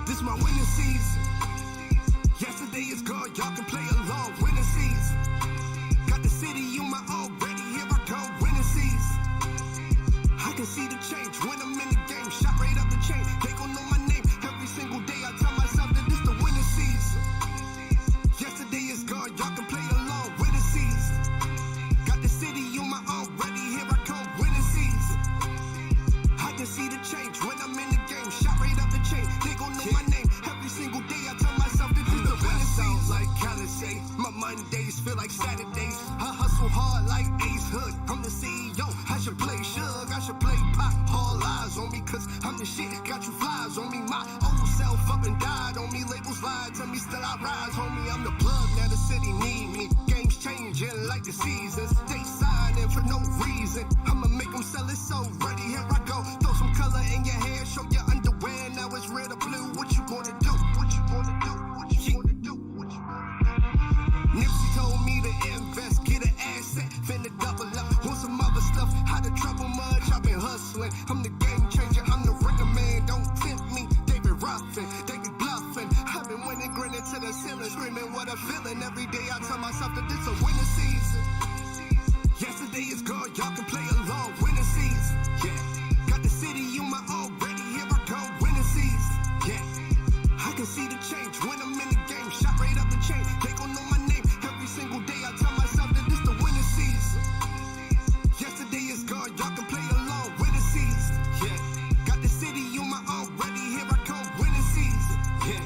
This my winning season. Yesterday is gone, y'all can play along. Winning season. Got the city on my already. Here I go, winning season. I can see the change when I'm in the game. Shot right up the chain. They gon' know my name every single day. I tell myself that this the winning season. Yesterday is gone, y'all can play along. Winning season. Got the city on my already. Here I come, winning season. I can see the change when I'm in the game. Shot right up the chain. They gon' know my name every single day. I tell myself that this the winning season. Like Kanan say, my Mondays feel like Saturdays. I hustle hard like Ace Hood. I'm the CEO. I should play Suge. I should play Pop. All eyes on me, cause I'm the shit. Got you flies on me. My old self up and died on me. Labels lied to me, still I rise, homie. I'm the plug, now the city need me. Games changing like the seasons. They signing for no reason. I'ma make them sell it so ready. Here I go. Throw some color in your hair, show your underwear. Now it's red or blue. What you gonna do? What you gonna do? What you gonna do? What you gonna do? Nipsey told me to invest, get an asset, finna double up. Want some other stuff, how to trouble much. I've been hustling. I'm the game changer. I'm the ringer man. Don't tempt me. David Ruffin, they be bluffing. I've been winning, grinning to the ceiling, screaming what I'm feeling. Every day I tell myself that this a winning season. Yesterday is gone, y'all can play along. Winning season, yeah. Got the city on my already. Here I go, winning season, yeah. I can see the change when I'm in the game. Shot right up the chain. They gon' know my name every single day. I tell myself that this the winning season. Yesterday is gone, y'all can play along. Winning season, yeah. Got the city on my already. Here I come, winning season, yeah.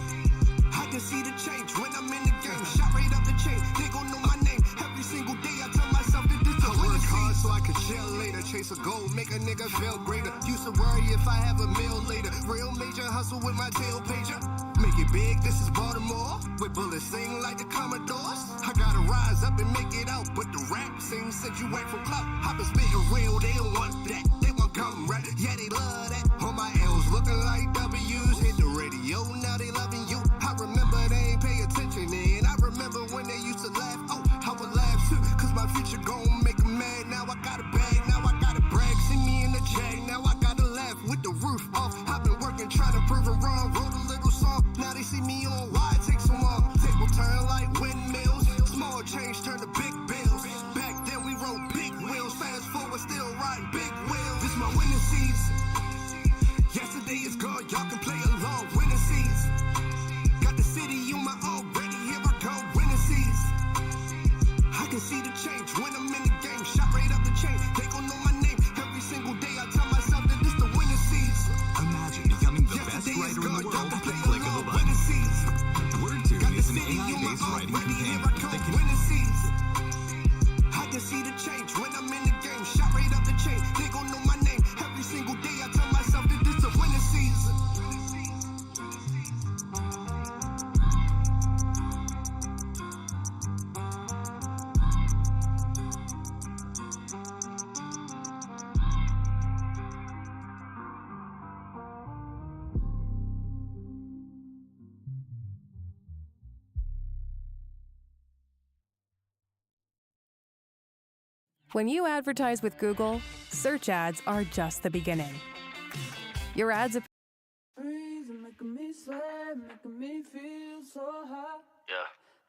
I can see the change when I'm in the game. Shot right up the chain. They gon' know my name every single day. I tell myself that this the winning season. So I can chill later, chase a goal, make a nigga feel greater. Used to worry if I have a meal later. Real major hustle with my tail pager. Make it big, this is Baltimore. With bullets sing like the Commodores. I gotta rise up and make it out, but the rap scene said you ain't from club. I been spitting real, they don't want that. They want come right, yeah they love that. All my L's looking like W's. Hit the radio, now they loving you. I remember they ain't pay attention, and I remember when they used to laugh. Oh, I would laugh too, cause my future gon' make them mad. Now I got a bag, now I gotta brag. See me in the jag, now I gotta laugh with the roof off. I've been working, trying to prove it wrong. Wrote a little song, now they see me on why it takes so long. Table turn like windmills, small change turn to big bills. Back then we rode big wheels, fast forward still riding big wheels. This my winning season. Yesterday is gone, y'all can play along. Winning season. Got the city on my already. Here I go, winning season. I can see the change when I'm in the game. Shot right up the chain. They gon' know my name every single day. I tell myself that this the winning season. Imagine becoming the best writer in the world at the click of a button. WordTune is an AI-based writing companion that can... Winning season. I can see the change when I'm in the game. Shot right up the chain. They gon' know my name every single day. I tell myself that this the winning season. When you advertise with Google, search ads are just the beginning. Your ads Making me sweat, making me feel so hot. Yeah.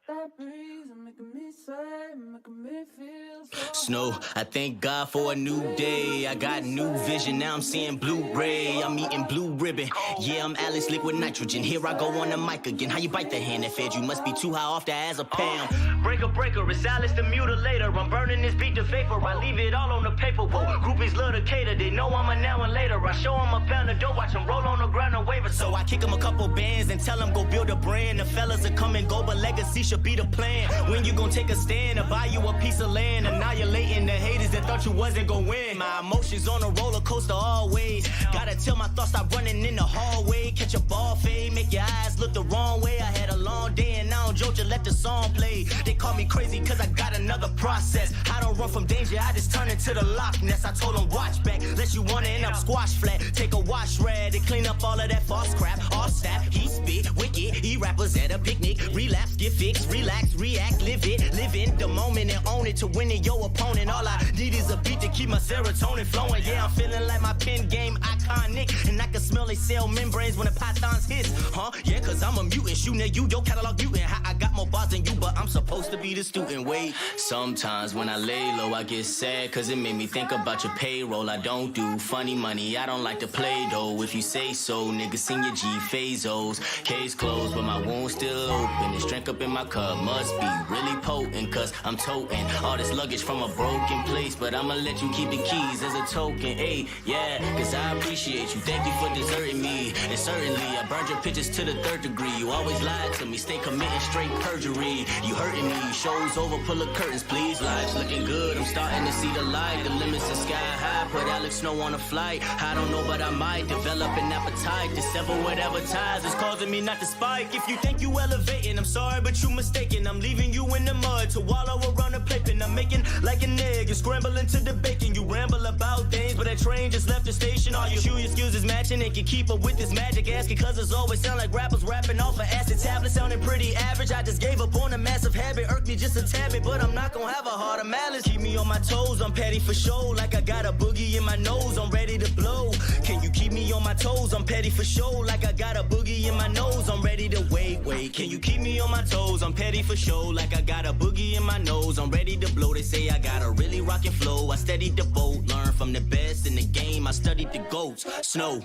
That breeze making me sweat, making me feel so Snow, I thank God for a new day. I got new vision, now I'm seeing Blu-ray. I'm eating blue ribbon. Yeah, I'm Alice liquid nitrogen. Here I go on the mic again. How you bite the hand that fed you? Must be too high off the azepam. Breaker, it's Alice the mutilator. I'm burning this beat to vapor. I leave it all on the paper. Whoa, groupies love to cater. They know I'm a now and later. I show them a pound of dough, watch them roll on the ground and waver. So I kick them a couple bands and tell them go build a brand. The fellas are come and go, but legacy should be the plan. When you gon' take a stand to buy you a piece of land, annihilating the haters that thought you wasn't gon' win. My emotions on a roller coaster always. Gotta tell my thoughts, stop running in the hallway. Catch a ball fade, make your eyes look the wrong way. I had a long day and I don't joke, just let the song play. They call me crazy cause I got another process. I don't run from danger, I just turn into the Loch Ness. I told them watch back, unless you wanna end up squash flat. Take a wash rag and clean up all of that false crap. All snap, he spit, wicked, rappers at a picnic. Relapse, get fixed, relax, react, live it. Live in the moment and own it to winning your opponent. All I need is a beat to keep my serotonin flowing. Yeah, I'm feeling like my pen game iconic. And and I can smell they cell membranes when the pythons hiss. Huh? Yeah, cause I'm a mutant, shooting at you, your catalog mutant. I got more bars than you, but I'm supposed to be the student. Wait, sometimes when I lay low, I get sad, cause it made me think about your payroll. I don't do funny money, I don't like to play though. If you say so, nigga, sing your G phasos. Case closed, but my wound still open. This drink up in my cup must be really potent, cause I'm toting all this luggage from a broken place. But I'ma let you keep the keys as a token, ayy, yeah, cause I appreciate you. Thank you for deserting me. And certainly, I burned your pictures to the 3rd degree. You always lied to me, stay committing straight perjury. You hurting me, show's over, pull the curtains, please. Life's looking good, I'm starting to see the light. The limits are sky high, put Alex Snow on a flight. I don't know, but I might develop an appetite to sever whatever ties is causing me not to spike. If you think you elevating, I'm sorry, but you mistaken. I'm leaving you in the mud to wallow around the pavement. I'm making like an egg and scrambling to the bacon. You ramble about things, but that train just left the station. All your skills is matching and can keep up with this magic ass, cause it's always sound like rappers rapping off of acid tablets, sounding pretty average. I just gave up on a massive habit, irked me just a tad bit, but I'm not gonna have a heart of malice. Keep me on my toes, I'm petty for show, like I got a boogie in my nose, I'm ready to blow. Can you keep me on my toes? I'm petty for show, like I got a boogie in my nose, I'm ready to wait. Can you keep me on my toes? I'm petty for show, like I got a boogie in my nose, I'm ready to blow. They say I got a really rockin' flow, I steadied the boat, learn from the best in the game, I studied the goats. Snow.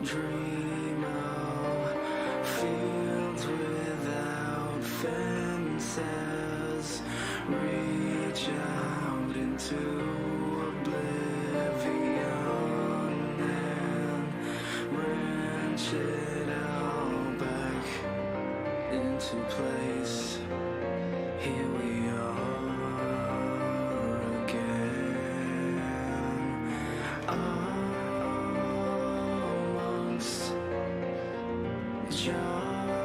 Dream of fields without fences. Reach out into oblivion and wrench it all back into place. Here we are again. Giants.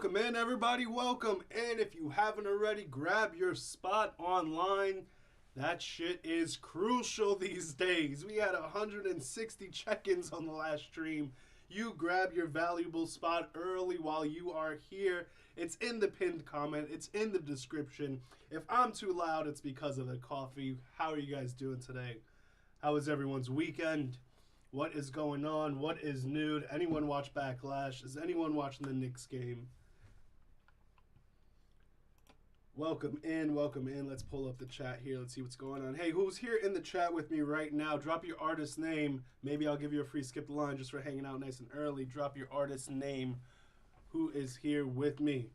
Welcome in, everybody. Welcome in. If you haven't already, grab your spot online. That shit is crucial these days. We had 160 check-ins on the last stream. You grab your valuable spot early while you are here. It's in the pinned comment. It's in the description. If I'm too loud, it's because of the coffee. How are you guys doing today? How was everyone's weekend? What is going on? What is new? Did anyone watch Backlash? Is anyone watching the Knicks game? Welcome in, welcome in. Let's pull up the chat here. Let's see what's going on. Hey, who's here in the chat with me right now? Drop your artist name. Maybe I'll give you a free skip the line just for hanging out nice and early. Drop your artist name. Who is here with me?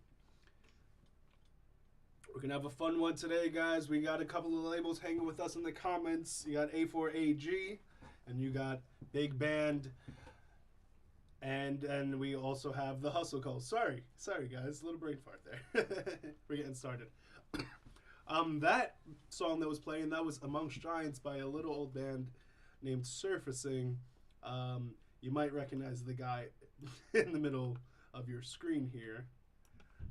We're going to have a fun one today, guys. We got a couple of labels hanging with us in the comments. You got A4A, and you got Big Band, and we also have the Hustle Call. Sorry guys, a little brain fart there. We're getting started. That song that was playing, that was Amongst Giants by a little old band named Surfacing. You might recognize the guy in the middle of your screen here.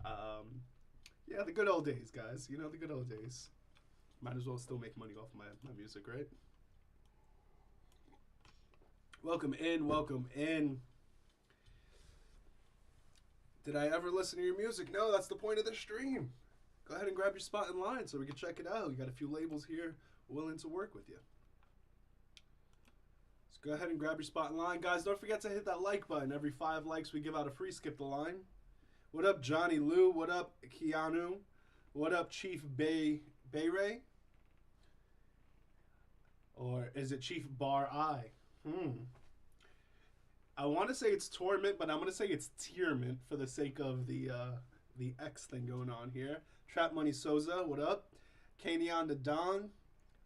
Yeah, the good old days, guys. You know, the good old days. Might as well still make money off my music, right? Welcome in, welcome in. Did I ever listen to your music? No, that's the point of the stream. Go ahead and grab your spot in line so we can check it out. We got a few labels here willing to work with you. So go ahead and grab your spot in line. Guys, don't forget to hit that like button. Every 5 likes, we give out a free skip the line. What up, Johnny Lou? What up, Keanu? What up, Chief Bayray? Or is it Chief Bar I? I want to say it's Torment, but I'm going to say it's Tierment for the sake of the X thing going on here. Trap Money Souza, what up? Canan the Don.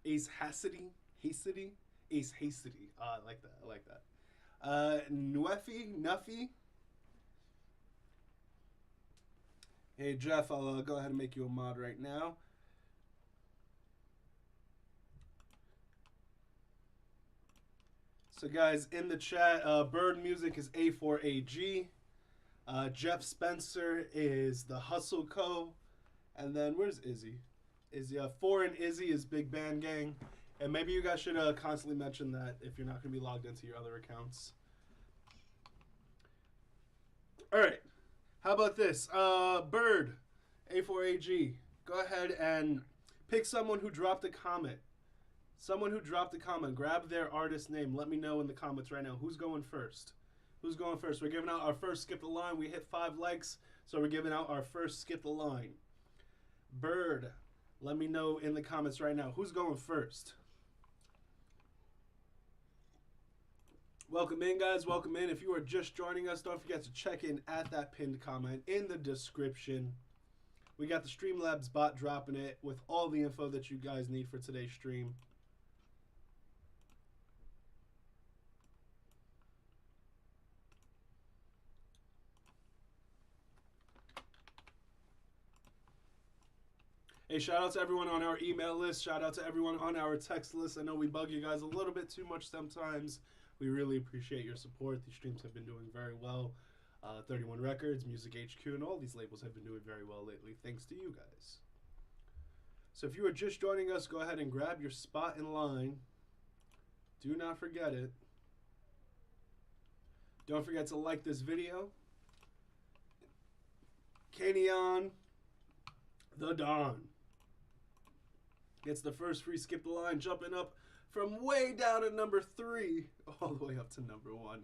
Ace Hastity. Ace Hastity. I like that. Nuffy. Hey, Jeff, I'll go ahead and make you a mod right now. So guys, in the chat, Bird Music is A4AG. Jeff Spencer is the Hustle Co. And then where's Izzy? Foreign Izzy is Big Band Gang. And maybe you guys should constantly mention that if you're not going to be logged into your other accounts. All right. How about this? Bird, A4AG. Go ahead and pick someone who dropped a comment. Someone who dropped a comment, grab their artist name. Let me know in the comments right now. Who's going first? Who's going first? We're giving out our first skip the line. We hit 5 likes, so we're giving out our first skip the line. Bird, let me know in the comments right now. Who's going first? Welcome in, guys. Welcome in. If you are just joining us, don't forget to check in at that pinned comment in the description. We got the Streamlabs bot dropping it with all the info that you guys need for today's stream. Hey, shout out to everyone on our email list. Shout out to everyone on our text list. I know we bug you guys a little bit too much sometimes. We really appreciate your support. These streams have been doing very well. 31 Records, MusicHQ, and all these labels have been doing very well lately, thanks to you guys. So if you are just joining us, go ahead and grab your spot in line. Do not forget it. Don't forget to like this video. Canan the Don gets the first free skip the line, jumping up from way down at number 3 all the way up to number 1.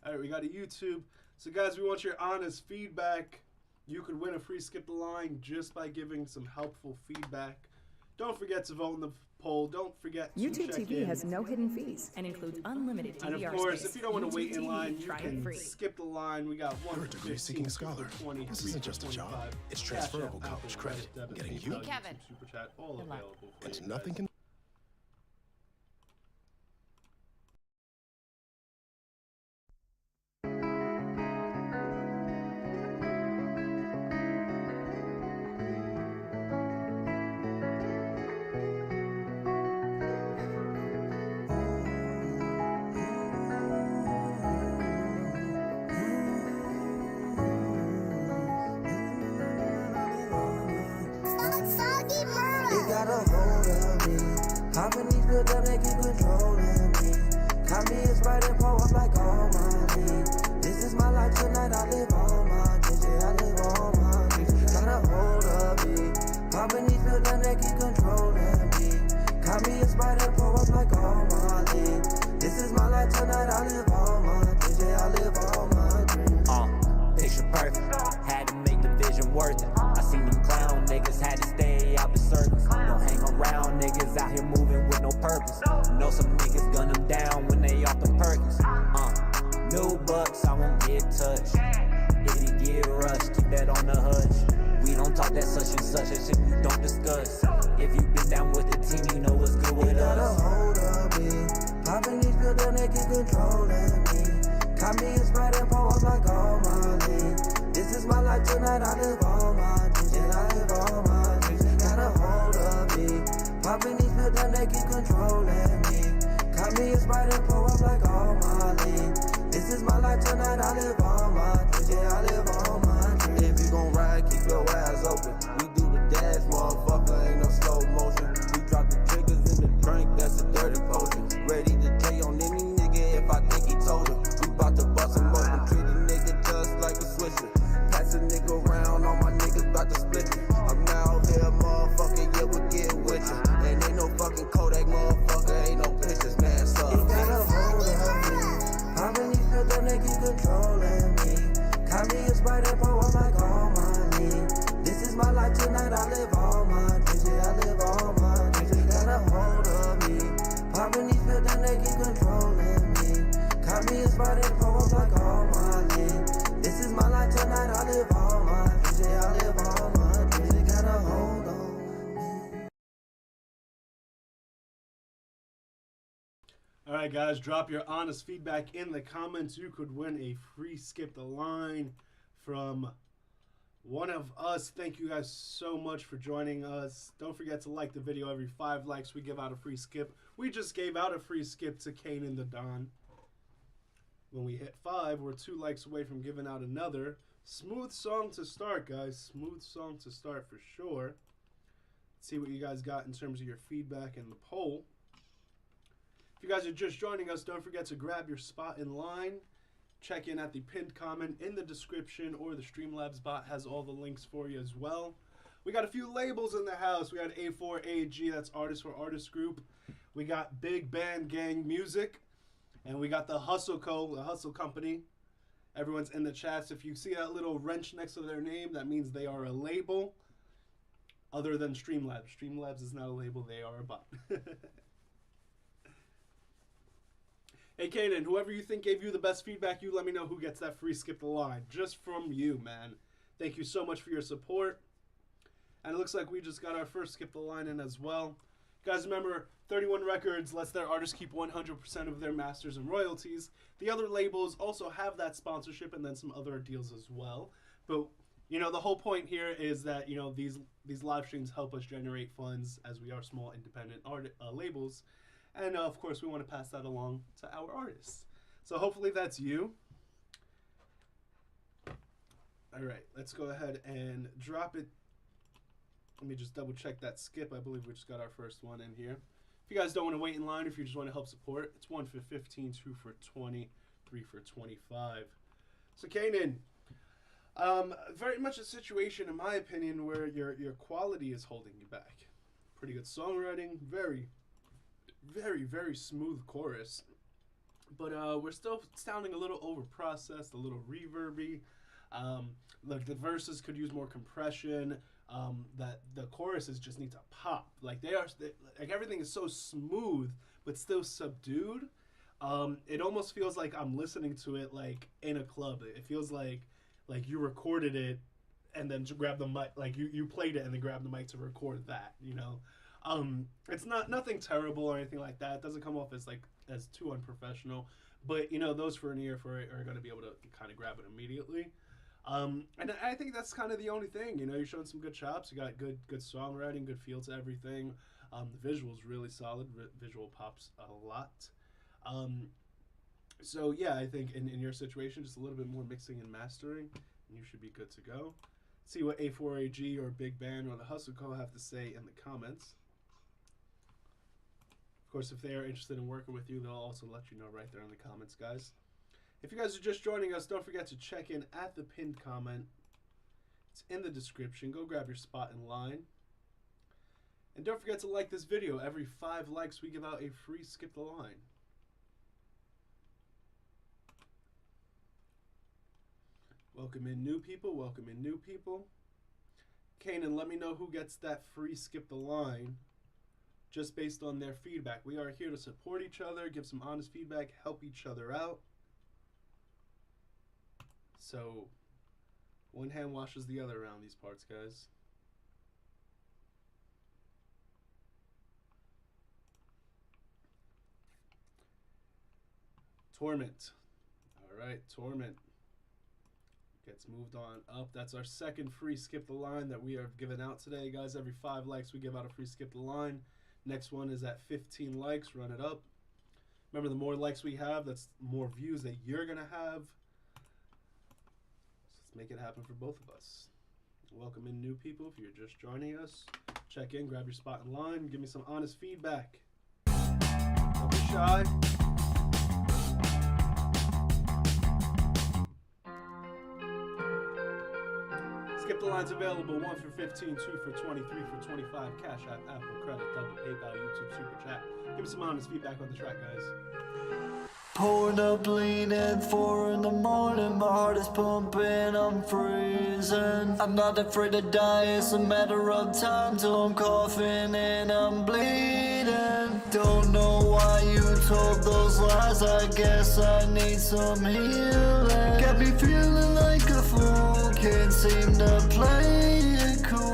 All right, we got a YouTube. So guys, we want your honest feedback. You could win a free skip the line just by giving some helpful feedback. Don't forget to vote in the poll. Don't forget to YouTube check TV in. has no hidden fees and includes unlimited DVR And of course, space. if you don't want to wait in TV, line, you try it can free. skip the line. We got 1 You're a for degree-seeking 15, scholar. 20, This 3 isn't for just a job. 25. It's Cash transferable App, college Apple, credit. debit, Getting PayPal, you. YouTube Kevin. SuperChat, all Good luck. available for And you nothing guys. can got a hold of me. Popping these pills, them they keep controlling me. Got me inspired, pour up like all my lead. This is my life tonight, I live all my dreams. Yeah, I live all my dreams. Got a hold of me. Popping these pills, them they keep controlling me. Got me inspired, pour up like all my lead. This is my life tonight, I live all my dreams. Yeah, I live all my dreams. Picture perfect, had to make the vision worth it. I seen them clown niggas, had to stay out the circus. Don't hang around niggas out here moving with no purpose. Know some niggas gun them down when they off the Perkins. New bucks, I won't get touched. If you get rushed, keep that on the hush. We don't talk that such and such, that shit we don't discuss. If you been down with the team, you know what's good with got us. a hold of me. Popping these pills, them they keep controlling me. Got me inspired and pour up like all my lead. This is my life tonight, I live all my dreams. Yeah, I live all my dreams. Got a hold of me. Popping these pills, them they keep controlling me. Got me inspired and pour up like all my lead. This is my life tonight, I live all my dreams. Yeah, I live all my dreams. If you gon' ride, keep your eyes open. We do the dash, motherfucker, ain't no slow motion. We drop the triggers in the drink, that's a dirty potion. Ready to J on any nigga if I think he told him. We bout to bust him open, treat a nigga just like a swisher. Pass a nigga around, all my niggas bout to split you. I'm out here, motherfucker, yeah, we get with you. And ain't no fucking Kodak, motherfucker, ain't no pictures, man, so he got a hold of me. Popping these pills, them they keep controlling me. Got me inspired and pour up like all my lead. This is my life tonight, I live all my dreams. Yeah, I live all my dreams. Got a hold of me. Popping these pills, them they keep controlling me. Got me inspired and pour up like all my lead. This is my life tonight, I live all my dreams. Yeah, I live all my dreams. They got a hold on me. All right, guys, drop your honest feedback in the comments. You could win a free Skip the Line from one of us. Thank you guys so much for joining us. Don't forget to like the video. Every 5 likes, we give out a free skip. We just gave out a free skip to Canan the Don. When we hit 5, we're 2 likes away from giving out another. Smooth song to start, guys. Smooth song to start for sure. Let's see what you guys got in terms of your feedback and the poll. If you guys are just joining us, don't forget to grab your spot in line. Check in at the pinned comment in the description, or the Streamlabs bot has all the links for you as well. We got a few labels in the house. We got A4A, that's Artist for Artist Group. We got Big Band Gang Music. And we got the Hustle Co., the Hustle Company. Everyone's in the chats. If you see that little wrench next to their name, that means they are a label other than Streamlabs. Streamlabs is not a label. They are a bot. Hey, Kanan, whoever you think gave you the best feedback, you let me know who gets that free Skip the Line. Just from you, man. Thank you so much for your support. And it looks like we just got our first Skip the Line in as well. Guys, remember, 31 Records lets their artists keep 100% of their masters and royalties. The other labels also have that sponsorship and then some other deals as well. But, you know, the whole point here is that, you know, these live streams help us generate funds as we are small independent labels. And, of course, we want to pass that along to our artists. So hopefully that's you. All right, let's go ahead and drop it. Let me just double check that skip. I believe we just got our first one in here. If you guys don't want to wait in line, if you just want to help support, it's 1 for 15, 2 for 20, 3 for 25. So Kanan, very much a situation, in my opinion, where your quality is holding you back. Pretty good songwriting, very, very, very smooth chorus, but we're still sounding a little over-processed, a little reverby. Like the verses could use more compression. That the choruses just need to pop. Like like everything is so smooth but still subdued. It almost feels like I'm listening to it like in a club. It feels like you recorded it and then to grab the mic, like you played it and then grabbed the mic to record that, you know. It's nothing terrible or anything like that. It doesn't come off as too unprofessional, but you know, those for an ear for it are going to be able to kind of grab it immediately. And I think that's kind of the only thing. You know, you're showing some good chops. You got good songwriting, good feel to everything. The visual's really solid. Visual pops a lot. So yeah, I think in your situation, just a little bit more mixing and mastering, and you should be good to go. See what A4AG or Big Band or the Hustle Co have to say in the comments. course, if they are interested in working with you, they'll also let you know right there in the comments, guys. If you guys are just joining us, don't forget to check in at the pinned comment. It's in the description. Go grab your spot in line. And don't forget to like this video. Every 5 likes, we give out a free Skip the Line. Welcome in new people. Welcome in new people. Kanan, let me know who gets that free Skip the Line just based on their feedback. We are here to support each other, give some honest feedback, help each other out. So, one hand washes the other around these parts, guys. Torment. All right, Torment gets moved on up. That's our second free Skip the Line that we are giving out today, guys. Every 5 likes, we give out a free Skip the Line. Next one is at 15 likes. Run it up. Remember, the more likes we have, that's more views that you're going to have. So let's make it happen for both of us. Welcome in new people. If you're just joining us, check in, grab your spot in line, give me some honest feedback. Don't be shy. Skip the Line's available. 1 for 15, 2 for 20, 3 for 25. Cash App, Apple Credit, Double PayPal, YouTube SuperChat. Give me some honest feedback on the track, guys. Poured up lean at 4 in the morning, my heart is pumping, I'm freezing. I'm not afraid to die, it's a matter of time till I'm coughing and I'm bleeding. Don't know why you told those lies, I guess I need some healing. Got me feeling like a fool, can't seem to play it cool.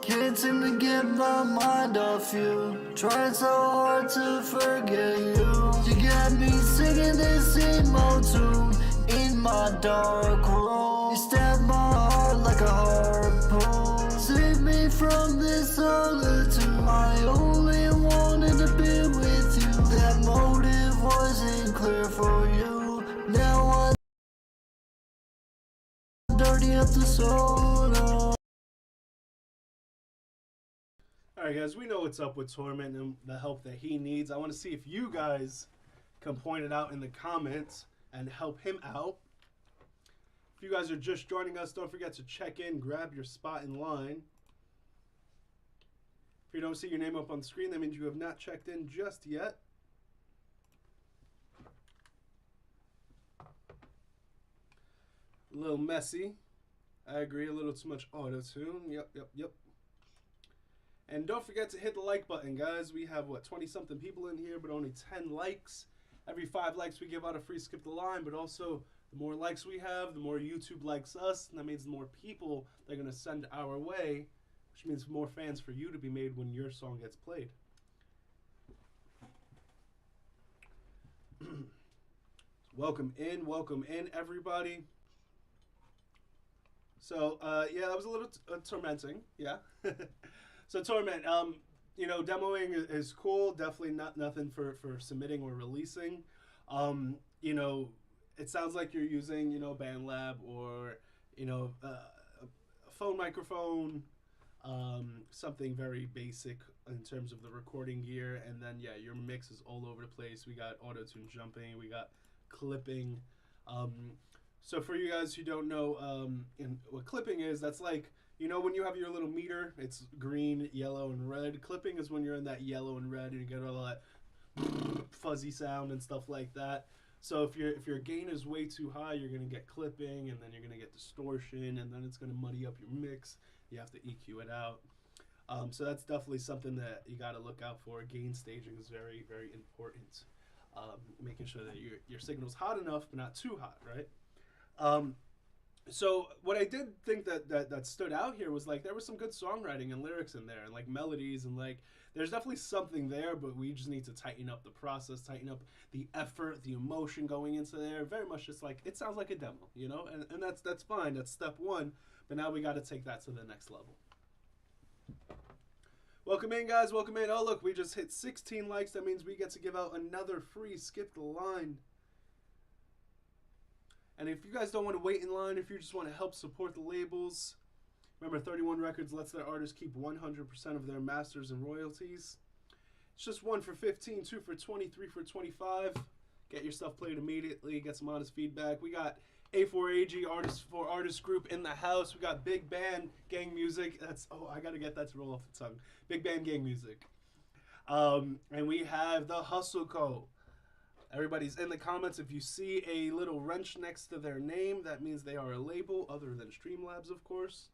Can't seem to get my mind off you. Trying so hard to forget you. You got me singing this emo tune in my dark room. You stabbed my heart like a harpoon. Save me from this solitude. I only wanted to be with you. That motive wasn't clear for you. Now I'm dirty up the soda. Alright guys, we know what's up with Torment and the help that he needs. I want to see if you guys can point it out in the comments and help him out. If you guys are just joining us, don't forget to check in, grab your spot in line. If you don't see your name up on the screen, that means you have not checked in just yet. A little messy. I agree, a little too much auto-tune. Yep. And don't forget to hit the like button, guys. We have, what, 20-something people in here, but only 10 likes. Every 5 likes, we give out a free Skip the Line, but also the more likes we have, the more YouTube likes us, and that means the more people they're going to send our way, which means more fans for you to be made when your song gets played. Welcome in, everybody. So, yeah, that was a little tormenting, yeah. So Torment, you know, demoing is cool. Definitely nothing for submitting or releasing. You know, it sounds like you're using, you know, BandLab or, you know, a phone microphone, something very basic in terms of the recording gear. And then, yeah, your mix is all over the place. We got auto-tune jumping. We got clipping. So for you guys who don't know what clipping is, that's like, you know, when you have your little meter, it's green, yellow, and red. Clipping is when you're in that yellow and red and you get all that fuzzy sound and stuff like that. So if your gain is way too high, you're going to get clipping, and then you're going to get distortion, and then it's going to muddy up your mix. You have to EQ it out. So that's definitely something that you got to look out for. Gain staging is very, very important. Making sure that your signal's hot enough, but not too hot, right? So what I did think that stood out here was, like, there was some good songwriting and lyrics in there, and like melodies, and like there's definitely something there, but we just need to tighten up the process, tighten up the effort, the emotion going into there. Very much just like, it sounds like a demo, you know, and that's fine. That's step one, but now we got to take that to the next level. Welcome in, guys. Welcome in. Oh, look, we just hit 16 likes. That means we get to give out another free Skip the Line. And if you guys don't want to wait in line, if you just want to help support the labels, remember 31 Records lets their artists keep 100% of their masters and royalties. It's just 1 for 15, 2 for 20, 3 for 25. Get your stuff played immediately. Get some honest feedback. We got A4AG artist group in the house. We got Big Band Gang Music. I gotta get that to roll off the tongue. Big Band Gang Music. And we have the Hustle Co. Everybody's in the comments. If you see a little wrench next to their name, that means they are a label other than Streamlabs, of course.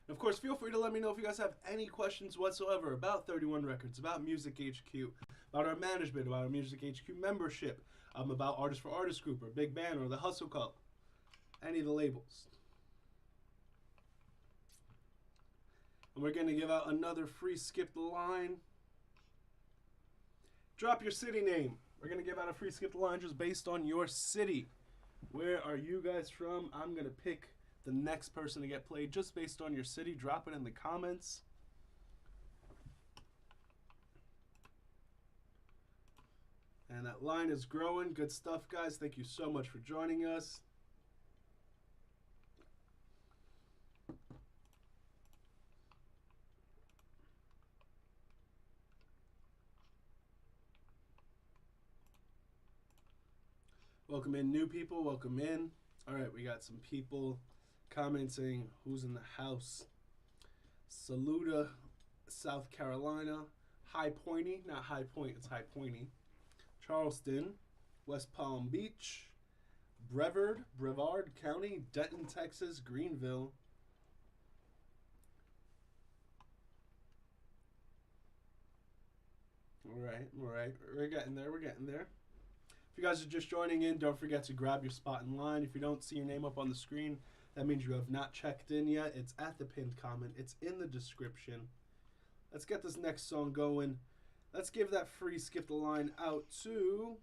And of course, feel free to let me know if you guys have any questions whatsoever about 31 Records, about MusicHQ, about our management, about our MusicHQ membership, about Artist for Artist Group, or Big Band, or the Hustle Co. Any of the labels. And we're going to give out another free Skip the Line. Drop your city name. We're going to give out a free Skip the Line just based on your city. Where are you guys from? I'm going to pick the next person to get played just based on your city. Drop it in the comments. And that line is growing. Good stuff, guys. Thank you so much for joining us. Welcome in new people, welcome in. All right, we got some people commenting who's in the house. Saluda, South Carolina. High Pointy, not High Point, it's High Pointy. Charleston, West Palm Beach, Brevard County, Denton, Texas, Greenville. All right, we're getting there. If you guys are just joining in, don't forget to grab your spot in line. If you don't see your name up on the screen, that means you have not checked in yet. It's at the pinned comment. It's in the description. Let's get this next song going. Let's give that free Skip the Line out to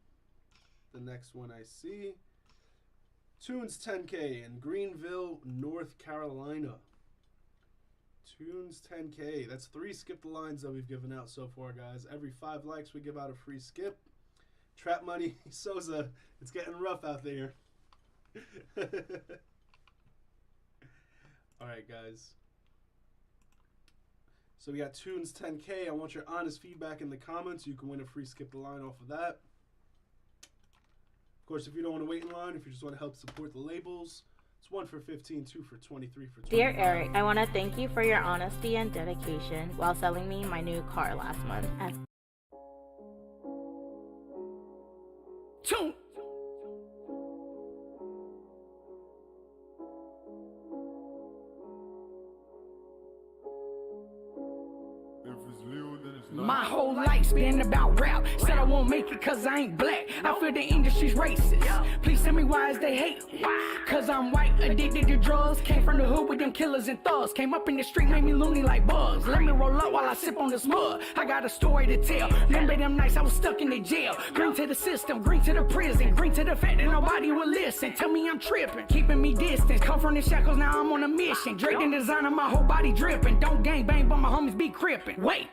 the next one I see. Tunes 10K in Greenville, North Carolina. Tunes 10K. That's 3 Skip the Lines that we've given out so far, guys. Every 5 likes, we give out a free skip. Trap Money Souza, it's getting rough out there. Alright, guys. So we got Tunes 10K. I want your honest feedback in the comments. You can win a free Skip the Line off of that. Of course, if you don't want to wait in line, if you just want to help support the labels, it's 1 for 15, 2 for 23 for 25. Dear Eric, I want to thank you for your honesty and dedication while selling me my new car last month. Two. My whole life's been about rap. Said I won't make it cause I ain't black. I feel the industry's racist. Please tell me why is they hate? Cause I'm white, addicted to drugs. Came from the hood with them killers and thugs. Came up in the street, made me loony like bugs. Let me roll up while I sip on this mud. I got a story to tell. Remember them nights I was stuck in the jail. Green to the system, green to the prison. Green to the fact that nobody will listen. Tell me I'm tripping, keeping me distance. Come from the shackles, now I'm on a mission. Drake and designer, my whole body dripping. Don't gang bang, but my homies be crippin'. Wait.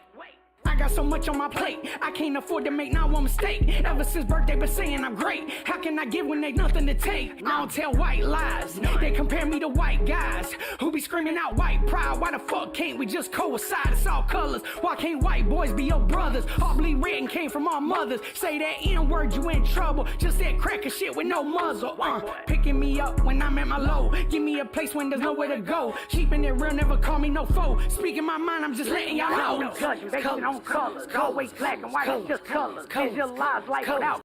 I got so much on my plate, I can't afford to make not one mistake. Ever since birthday been saying I'm great. How can I give when they nothing to take? I don't tell white lies, they compare me to white guys who be screaming out white pride. Why the fuck can't we just coincide? It's all colors. Why can't white boys be your brothers? All bleed red and came from our mothers. Say that N-word, you in trouble. Just that cracker shit with no muzzle. Picking me up when I'm at my low. Give me a place when there's nowhere to go. Keeping it real, never call me no foe. Speaking my mind, I'm just letting y'all know. Colors, always black and white, it's just colors. Visualize life without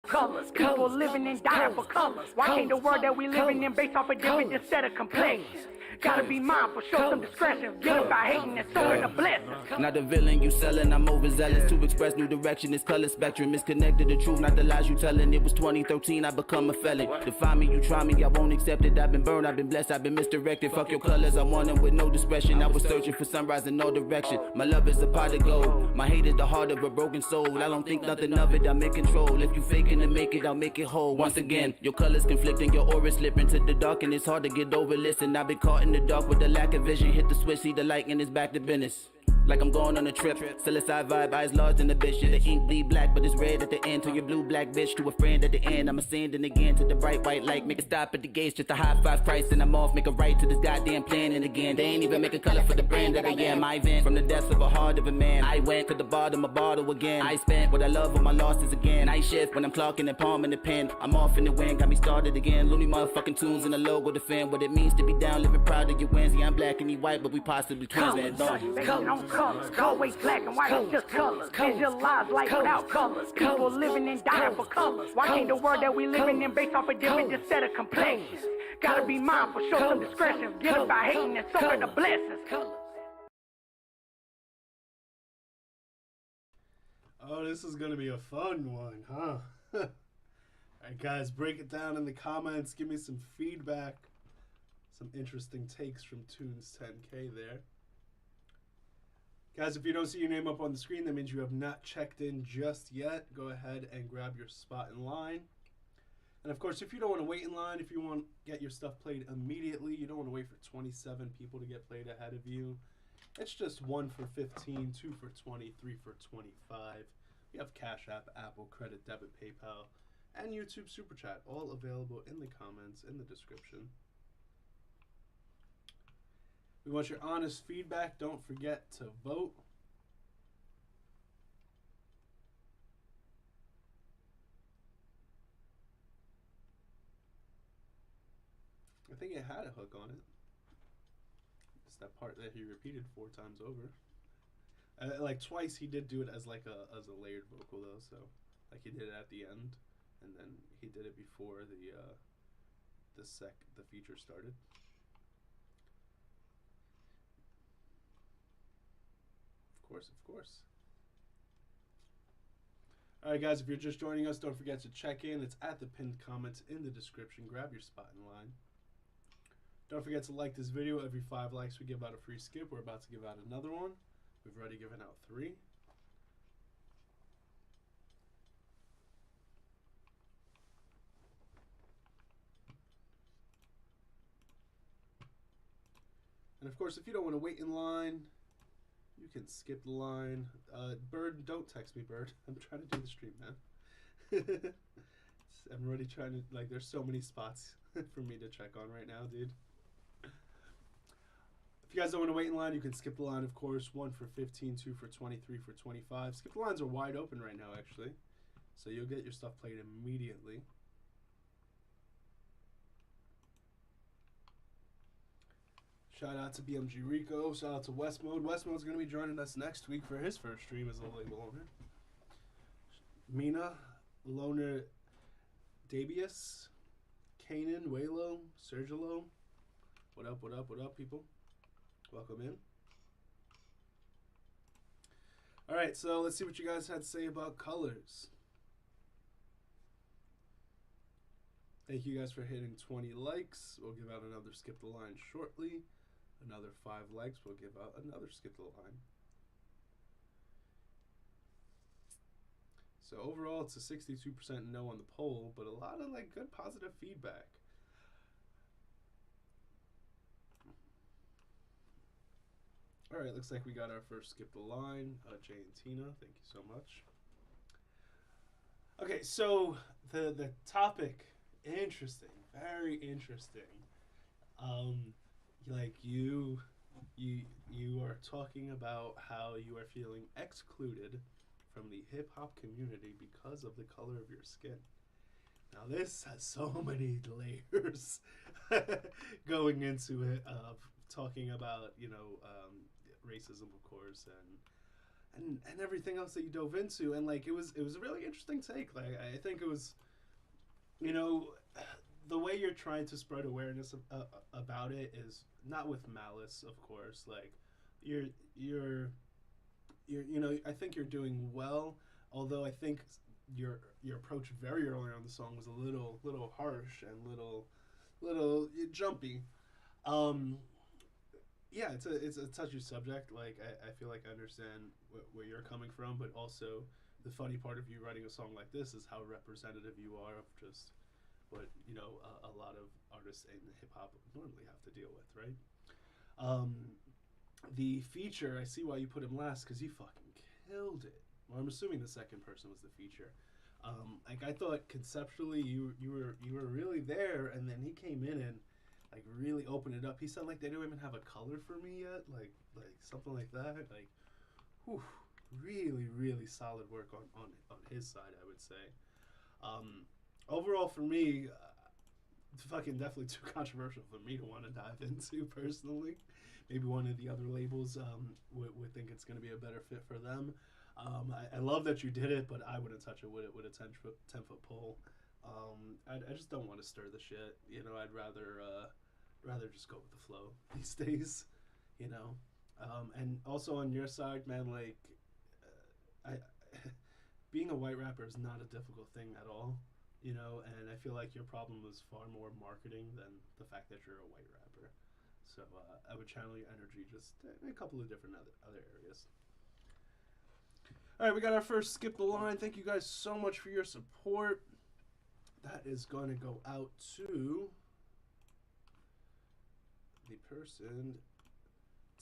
colors. People living and dying for colors. Why can't the world that we living in based off a different instead of complexions? Gotta be mindful, show some discretion. Get up by hating and sowing a blessing. Not the villain you selling, I'm overzealous to express new direction. This color spectrum is connected to truth, not the lies you telling. It was 2013, I become a felon. Define me, you try me, I won't accept it. I've been burned, I've been blessed, I've been misdirected. Fuck your colors, I want them with no discretion. I was searching for sunrise in no direction. My love is a pot of gold, my hate is the heart of a broken soul. I don't think nothing of it, I'm in control. If you faking to make it, I'll make it whole. Once again, your colors conflicting, your aura slipping to the dark, and it's hard to get over. Listen, I've been caught in the dark with the lack of vision. Hit the switch, see the light, and it's back to business. like I'm going on a trip. Suicide vibe, eyes large in the bitch. Yeah, the ink bleed black, but it's red at the end. To your blue black bitch, to a friend at the end. I'm ascending again to the bright white light. Make a stop at the gates, just a high five price, and I'm off. Make a right to this goddamn plan, and again, they ain't even make a color for the brand that I am. I vent from the depths of a heart of a man. I went to the bottom of bottle again. I spent what I love on my losses again. I shift when I'm clocking and palming the pen. I'm off in the wind, got me started again. Looney motherfucking tunes and the logo defend what it means to be down, living proud of your wins. Yeah, I'm black and he white, but we possibly twins, man. Colors, always black and white, it's just colors. Visualize life without colors. People living and dying for colors. Why can't the world that we living in based off a different instead of complexions? Gotta be mindful, show some discretion. Get up by hating and suffer the blessings. Oh, this is gonna be a fun one, huh? Alright guys, break it down in the comments. Give me some feedback. Some interesting takes from Tunes 10K there. Guys, if you don't see your name up on the screen, that means you have not checked in just yet. Go ahead and grab your spot in line. And of course, if you don't want to wait in line, if you want to get your stuff played immediately, you don't want to wait for 27 people to get played ahead of you. It's just 1 for 15, 2 for 20, 3 for 25. We have Cash App, Apple, Credit, Debit, PayPal, and YouTube SuperChat, all available in the comments, in the description. We want your honest feedback. Don't forget to vote. I think it had a hook on it. It's that part that he repeated 4 times over. Like twice he did do it as like a layered vocal though, so like he did it at the end, and then he did it before the feature started. Of course. Alright guys, if you're just joining us, don't forget to check in. It's at the pinned comments in the description. Grab your spot in line. Don't forget to like this video. Every 5 likes we give out a free skip. We're about to give out another one. We've already given out 3. And of course, if you don't want to wait in line, you can skip the line. Bird, don't text me, Bird. I'm trying to do the stream, man. I'm already trying to, like, there's so many spots for me to check on right now, dude. If you guys don't want to wait in line, you can skip the line, of course. 1 for 15, 2 for 20, 3 for 25. Skip the lines are wide open right now, actually. So you'll get your stuff played immediately. Shout out to BMG Rico. Shout out to Westmode. Westmode's going to be joining us next week for his first stream as a label owner. Mina, Loner Dabius, Kanan, Waylo, Sergilo. What up, people? Welcome in. Alright, so let's see what you guys had to say about colors. Thank you guys for hitting 20 likes. We'll give out another skip the line shortly. Another 5 likes, we'll give out another skip the line. So overall, it's a 62% no on the poll, but a lot of like good positive feedback. All right, looks like we got our first skip the line. Jay and Tina, thank you so much. Okay, so the topic, interesting, very interesting. Like you are talking about how you are feeling excluded from the hip hop community because of the color of your skin. Now this has so many layers going into it, of talking about, you know, racism, of course, and everything else that you dove into, and like it was a really interesting take. Like I think it was, you know, the way you're trying to spread awareness about it is not with malice, of course. Like you're you know, I think you're doing well, although I think your approach very early on the song was a little harsh and little jumpy. Yeah, it's a touchy subject. Like I feel like I understand where you're coming from, but also the funny part of you writing a song like this is how representative you are of just what, you know, a lot of artists in hip hop normally have to deal with, right? the feature, I see why you put him last, because he fucking killed it. Well, I'm assuming the second person was the feature. Like, I thought conceptually you were really there, and then he came in and like really opened it up. He said like they don't even have a color for me yet, like something like that. Like, whew, really solid work on his side, I would say. Overall for me, fucking definitely too controversial for me to want to dive into personally. Maybe one of the other labels would think it's going to be a better fit for them. I love that you did it, but I wouldn't touch it with a 10-foot pole. I just don't want to stir the shit. You know, I'd rather just go with the flow these days. You know, and also on your side, man, like, being a white rapper is not a difficult thing at all. You know, and I feel like your problem was far more marketing than the fact that you're a white rapper. So I would channel your energy just in a couple of different other areas. All right, we got our first Skip the Line. Thank you guys so much for your support. That is going to go out to the person,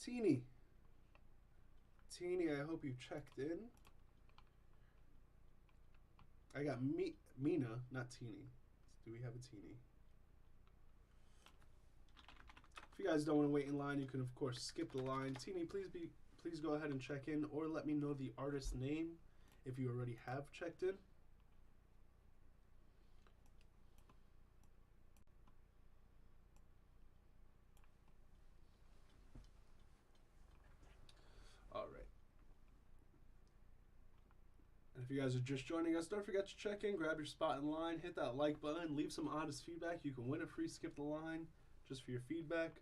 Teeny. Teeny, I hope you checked in. I got Mina, not Teeny. Do we have a Teeny? If you guys don't want to wait in line, you can of course skip the line. Teeny, please go ahead and check in, or let me know the artist name if you already have checked in. All right. And if you guys are just joining us, don't forget to check in, grab your spot in line, hit that like button, leave some honest feedback. You can win a free Skip the Line just for your feedback.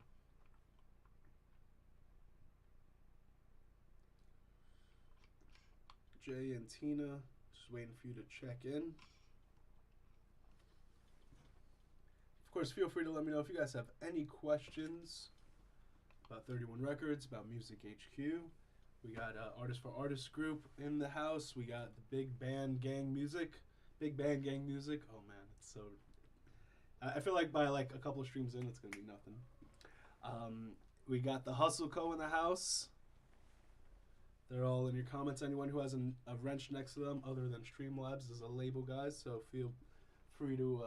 Jay and Tina, just waiting for you to check in. Of course, feel free to let me know if you guys have any questions about 31 Records, about MusicHQ. We got Artist for Artist group in the house. We got the Big Band Gang Music. Big Band Gang Music. Oh man, it's so... I feel like by like a couple of streams in, it's going to be nothing. We got the Hustle Co. in the house. They're all in your comments. Anyone who has a wrench next to them other than Streamlabs is a label, guys, so feel free to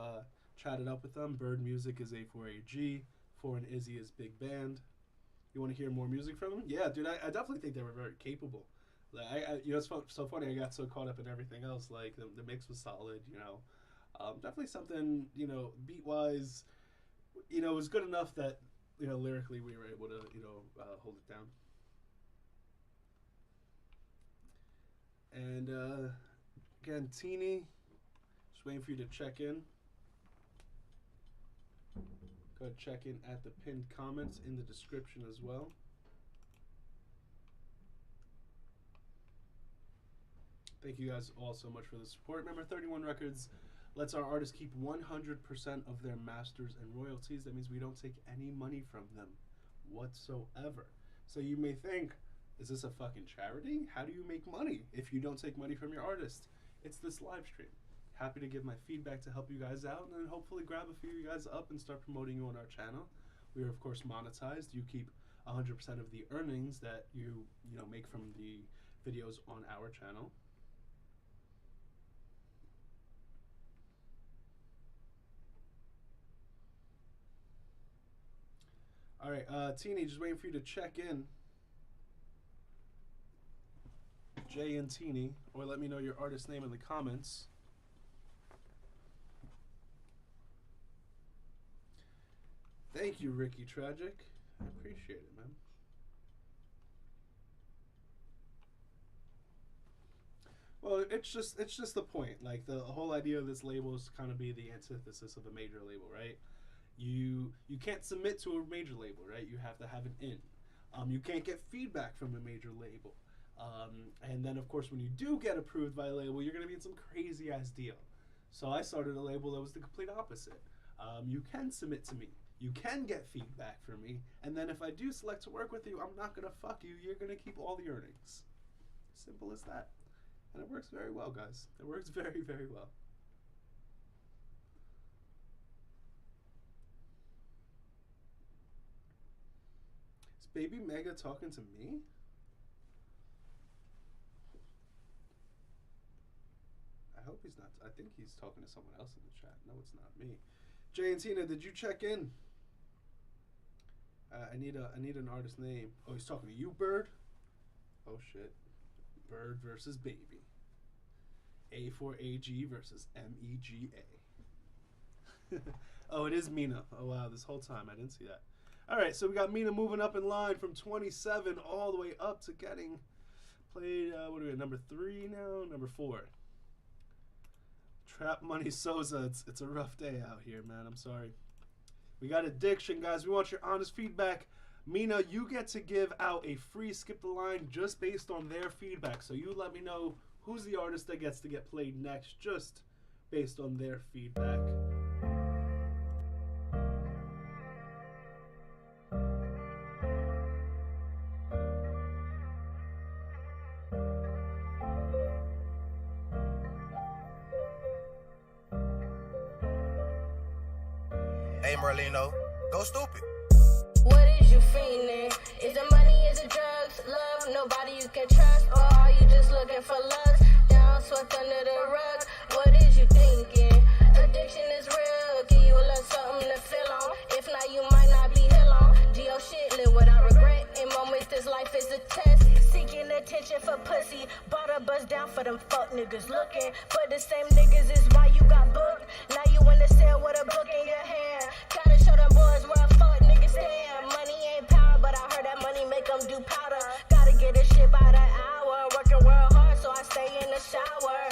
chat it up with them. Bird Music is A4A. Foreign Izzy is Big Band. You want to hear more music from them? Yeah, dude, I definitely think they were very capable. Like, you know, it's so funny. I got so caught up in everything else. Like, the mix was solid, you know. Definitely something, you know, beat-wise, you know, was good enough that, you know, lyrically we were able to, you know, hold it down. And, again, Teeny, just waiting for you to check in. Go ahead and check in at the pinned comments in the description as well. Thank you guys all so much for the support. Remember, 31 Records lets our artists keep 100% of their masters and royalties. That means we don't take any money from them whatsoever. So you may think, is this a fucking charity? How do you make money if you don't take money from your artist? It's this live stream. Happy to give my feedback to help you guys out, and then hopefully grab a few of you guys up and start promoting you on our channel. We are of course monetized. You keep 100% of the earnings that you know make from the videos on our channel. All right, Teeny, just waiting for you to check in. Jay and Teeny, or let me know your artist name in the comments. Thank you, Ricky Tragic. I appreciate it, man. Well, it's just the point. Like, the whole idea of this label is to kind of be the antithesis of a major label, right? You can't submit to a major label, right? You have to have an in. You can't get feedback from a major label. And then, of course, when you do get approved by a label, you're going to be in some crazy-ass deal. So I started a label that was the complete opposite. You can submit to me. You can get feedback from me. And then if I do select to work with you, I'm not going to fuck you. You're going to keep all the earnings. Simple as that. And it works very well, guys. It works very, very well. Baby Mega talking to me? I hope he's not. I think he's talking to someone else in the chat. No, it's not me. Jay and Tina, did you check in? I need an artist name. Oh, he's talking to you, Bird? Oh, shit. Bird versus Baby. A4AG versus MEGA. Oh, it is Mina. Oh, wow, this whole time. I didn't see that. All right, so we got Mina moving up in line from 27 all the way up to getting played, what are we at, number 3 now? Number 4. Trap Money Souza, it's a rough day out here, man. I'm sorry. We got Addiction, guys. We want your honest feedback. Mina, you get to give out a free Skip the Line just based on their feedback. So you let me know who's the artist that gets to get played next just based on their feedback. Hey Merlino, go stupid. What is you feeling? Is it money, is it drugs, love, nobody you can trust? Or are you just looking for love? Down, swept under the rug, what is you thinking? Addiction is real, give you a little something to feel on. If not, you might not be here long. Do your shit, live without regret. In moments, this life is a test. Seeking attention for pussy, bought a bus down for them fuck niggas looking. But the same niggas is why you got booked. Now you in the cell with a book in your hand. Gotta show them boys where a fuck niggas stand. Money ain't power, but I heard that money make them do powder. Gotta get this shit by the hour. Working real hard, so I stay in the shower.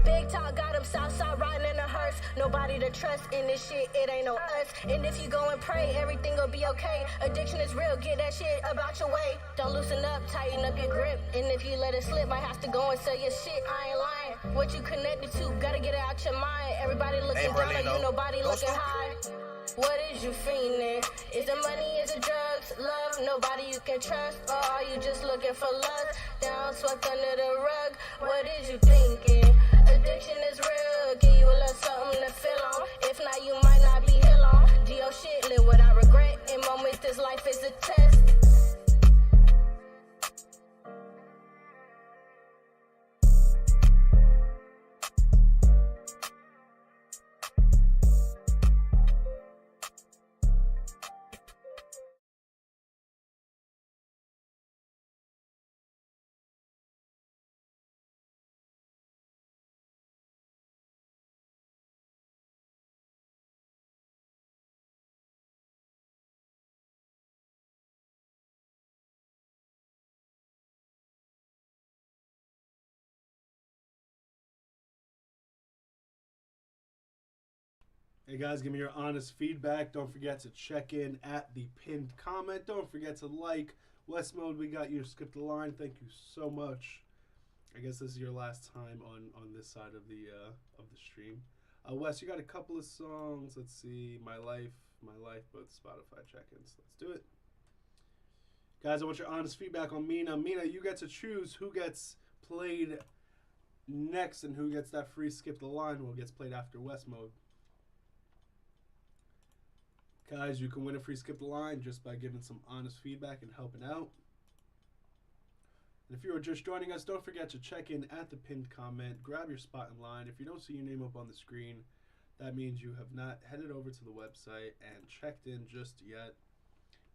Big talk got him southside riding in a hearse. Nobody to trust in this shit, it ain't no us. And if you go and pray, everything will be okay. Addiction is real, get that shit about your way. Don't loosen up, tighten up your grip. And if you let it slip, might have to go and sell your shit. I ain't lying. What you connected to, gotta get it out your mind. Everybody looking down at you, nobody looking high. What is you feeling? Is it money, is it drugs, love, nobody you can trust? Or are you just looking for love? Down, swept under the rug, what is you thinking? Addiction is real, give you a little something to feel on. If not, you might not be here long. Do your shit, live without regret. In moments, this life is a test. Hey guys, give me your honest feedback. Don't forget to check in at the pinned comment. Don't forget to like. West Mode, we got you. Skip the Line. Thank you so much. I guess this is your last time on this side of the stream. Wes, you got a couple of songs. Let's see. My Life, both Spotify check-ins. Let's do it. Guys, I want your honest feedback on Mina. Mina, you get to choose who gets played next and who gets that free Skip the Line, who gets played after West Mode. Guys, you can win a free Skip the Line just by giving some honest feedback and helping out. And if you are just joining us, don't forget to check in at the pinned comment. Grab your spot in line. If you don't see your name up on the screen, that means you have not headed over to the website and checked in just yet.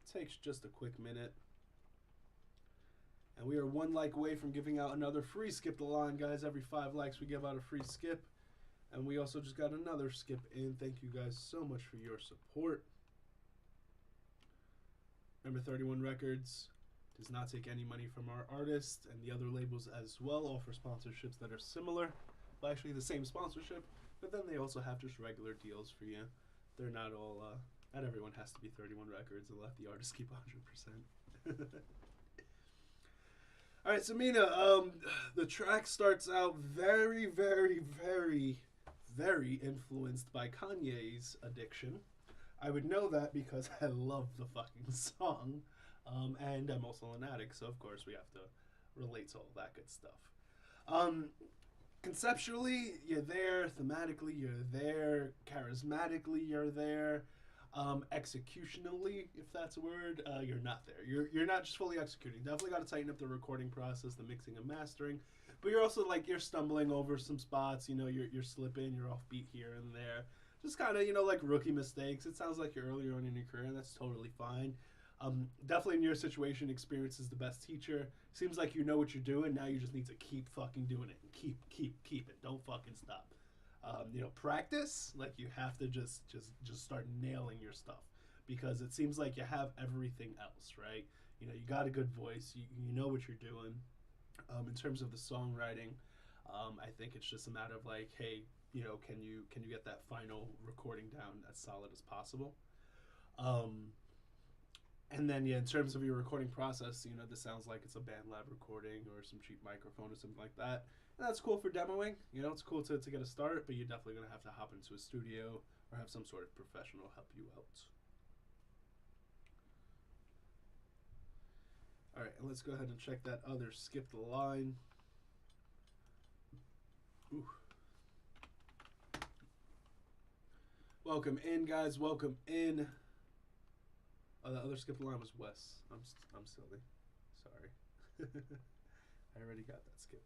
It takes just a quick minute. And we are 1 like away from giving out another free Skip the Line, guys. Every 5 likes, we give out a free skip. And we also just got another skip in. Thank you guys so much for your support. Remember, 31 Records does not take any money from our artists, and the other labels as well offer sponsorships that are similar. Well, actually the same sponsorship, but then they also have just regular deals for you. They're not all, not everyone has to be 31 Records and let the artists keep 100%. All right, so Mina, the track starts out very, very, very, very influenced by Kanye's Addiction. I would know that because I love the fucking song, and I'm also an addict, so of course we have to relate to all that good stuff. Conceptually, you're there. Thematically, you're there. Charismatically, you're there. Executionally, if that's a word, you're not there. You're not just fully executing. Definitely got to tighten up the recording process, the mixing and mastering. But you're also like you're stumbling over some spots. You're slipping, you're offbeat here and there. Just kind of like rookie mistakes. It sounds like you're earlier on in your career, and that's totally fine. Definitely in your situation, experience is the best teacher. Seems like you know what you're doing. Now you just need to keep fucking doing it. Keep it. Don't fucking stop. Practice. Like you have to just start nailing your stuff, because it seems like you have everything else, right? You got a good voice. You know what you're doing. In terms of the songwriting, I think it's just a matter of like, hey, can you get that final recording down as solid as possible? And then, in terms of your recording process, this sounds like it's a band lab recording or some cheap microphone or something like that. And that's cool for demoing. It's cool to get a start, but you're definitely going to have to hop into a studio or have some sort of professional help you out. All right, and let's go ahead and check that other skip the line. Ooh. Welcome in, guys. Welcome in. Oh, the other skip the line was Wes. I'm silly. Sorry. I already got that skip.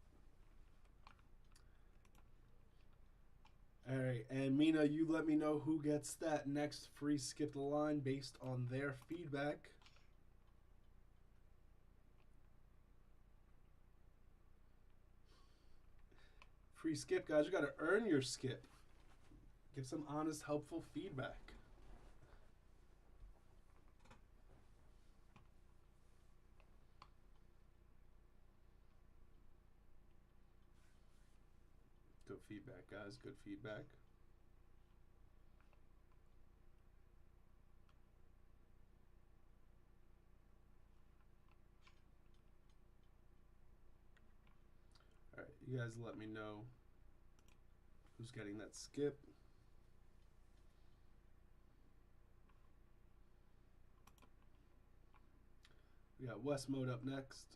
All right, and Mina, you let me know who gets that next free skip the line based on their feedback. Free skip, guys. You got to earn your skip. Give some honest, helpful feedback. Good feedback, guys. Good feedback. All right, you guys let me know who's getting that skip. We got West Mode up next.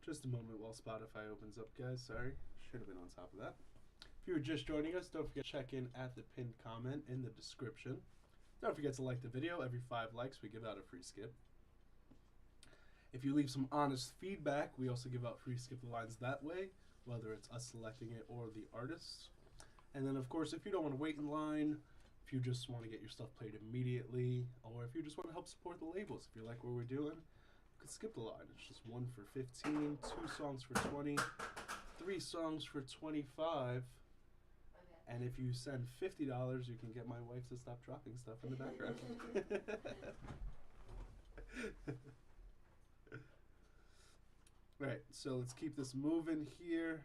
Just a moment while Spotify opens up, guys. Sorry, should have been on top of that. If you were just joining us, don't forget to check in at the pinned comment in the description. Don't forget to like the video. Every 5 likes, we give out a free skip. If you leave some honest feedback, we also give out free skip lines that way, whether it's us selecting it or the artist. And then, of course, if you don't want to wait in line, if you just want to get your stuff played immediately, or if you just want to help support the labels, if you like what we're doing, you can skip the line. It's just 1 for 15, 2 songs for 20, 3 songs for 25. And if you send $50, you can get my wife to stop dropping stuff in the background. Right, so let's keep this moving here.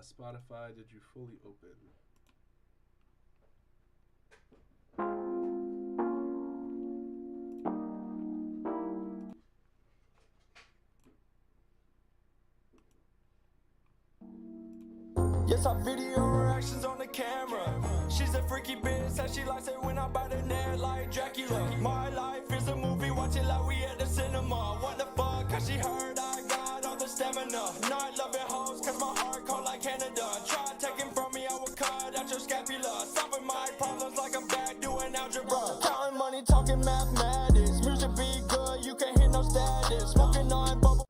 Spotify, did you fully open? Yes, I video reactions on the camera. She's a freaky bitch, says she likes it when I bite her neck like Dracula. My life is a movie, watch it like we at the cinema. What the fuck, cause she heard I got all the stamina. Not loving hoes, cause my heart cold like Canada. Try taking from me, I will cut out your scapula. Solving my problems like I'm back doing algebra. Counting money, talking mathematics. Music be good, you can't hear no status. Smoking on bubble.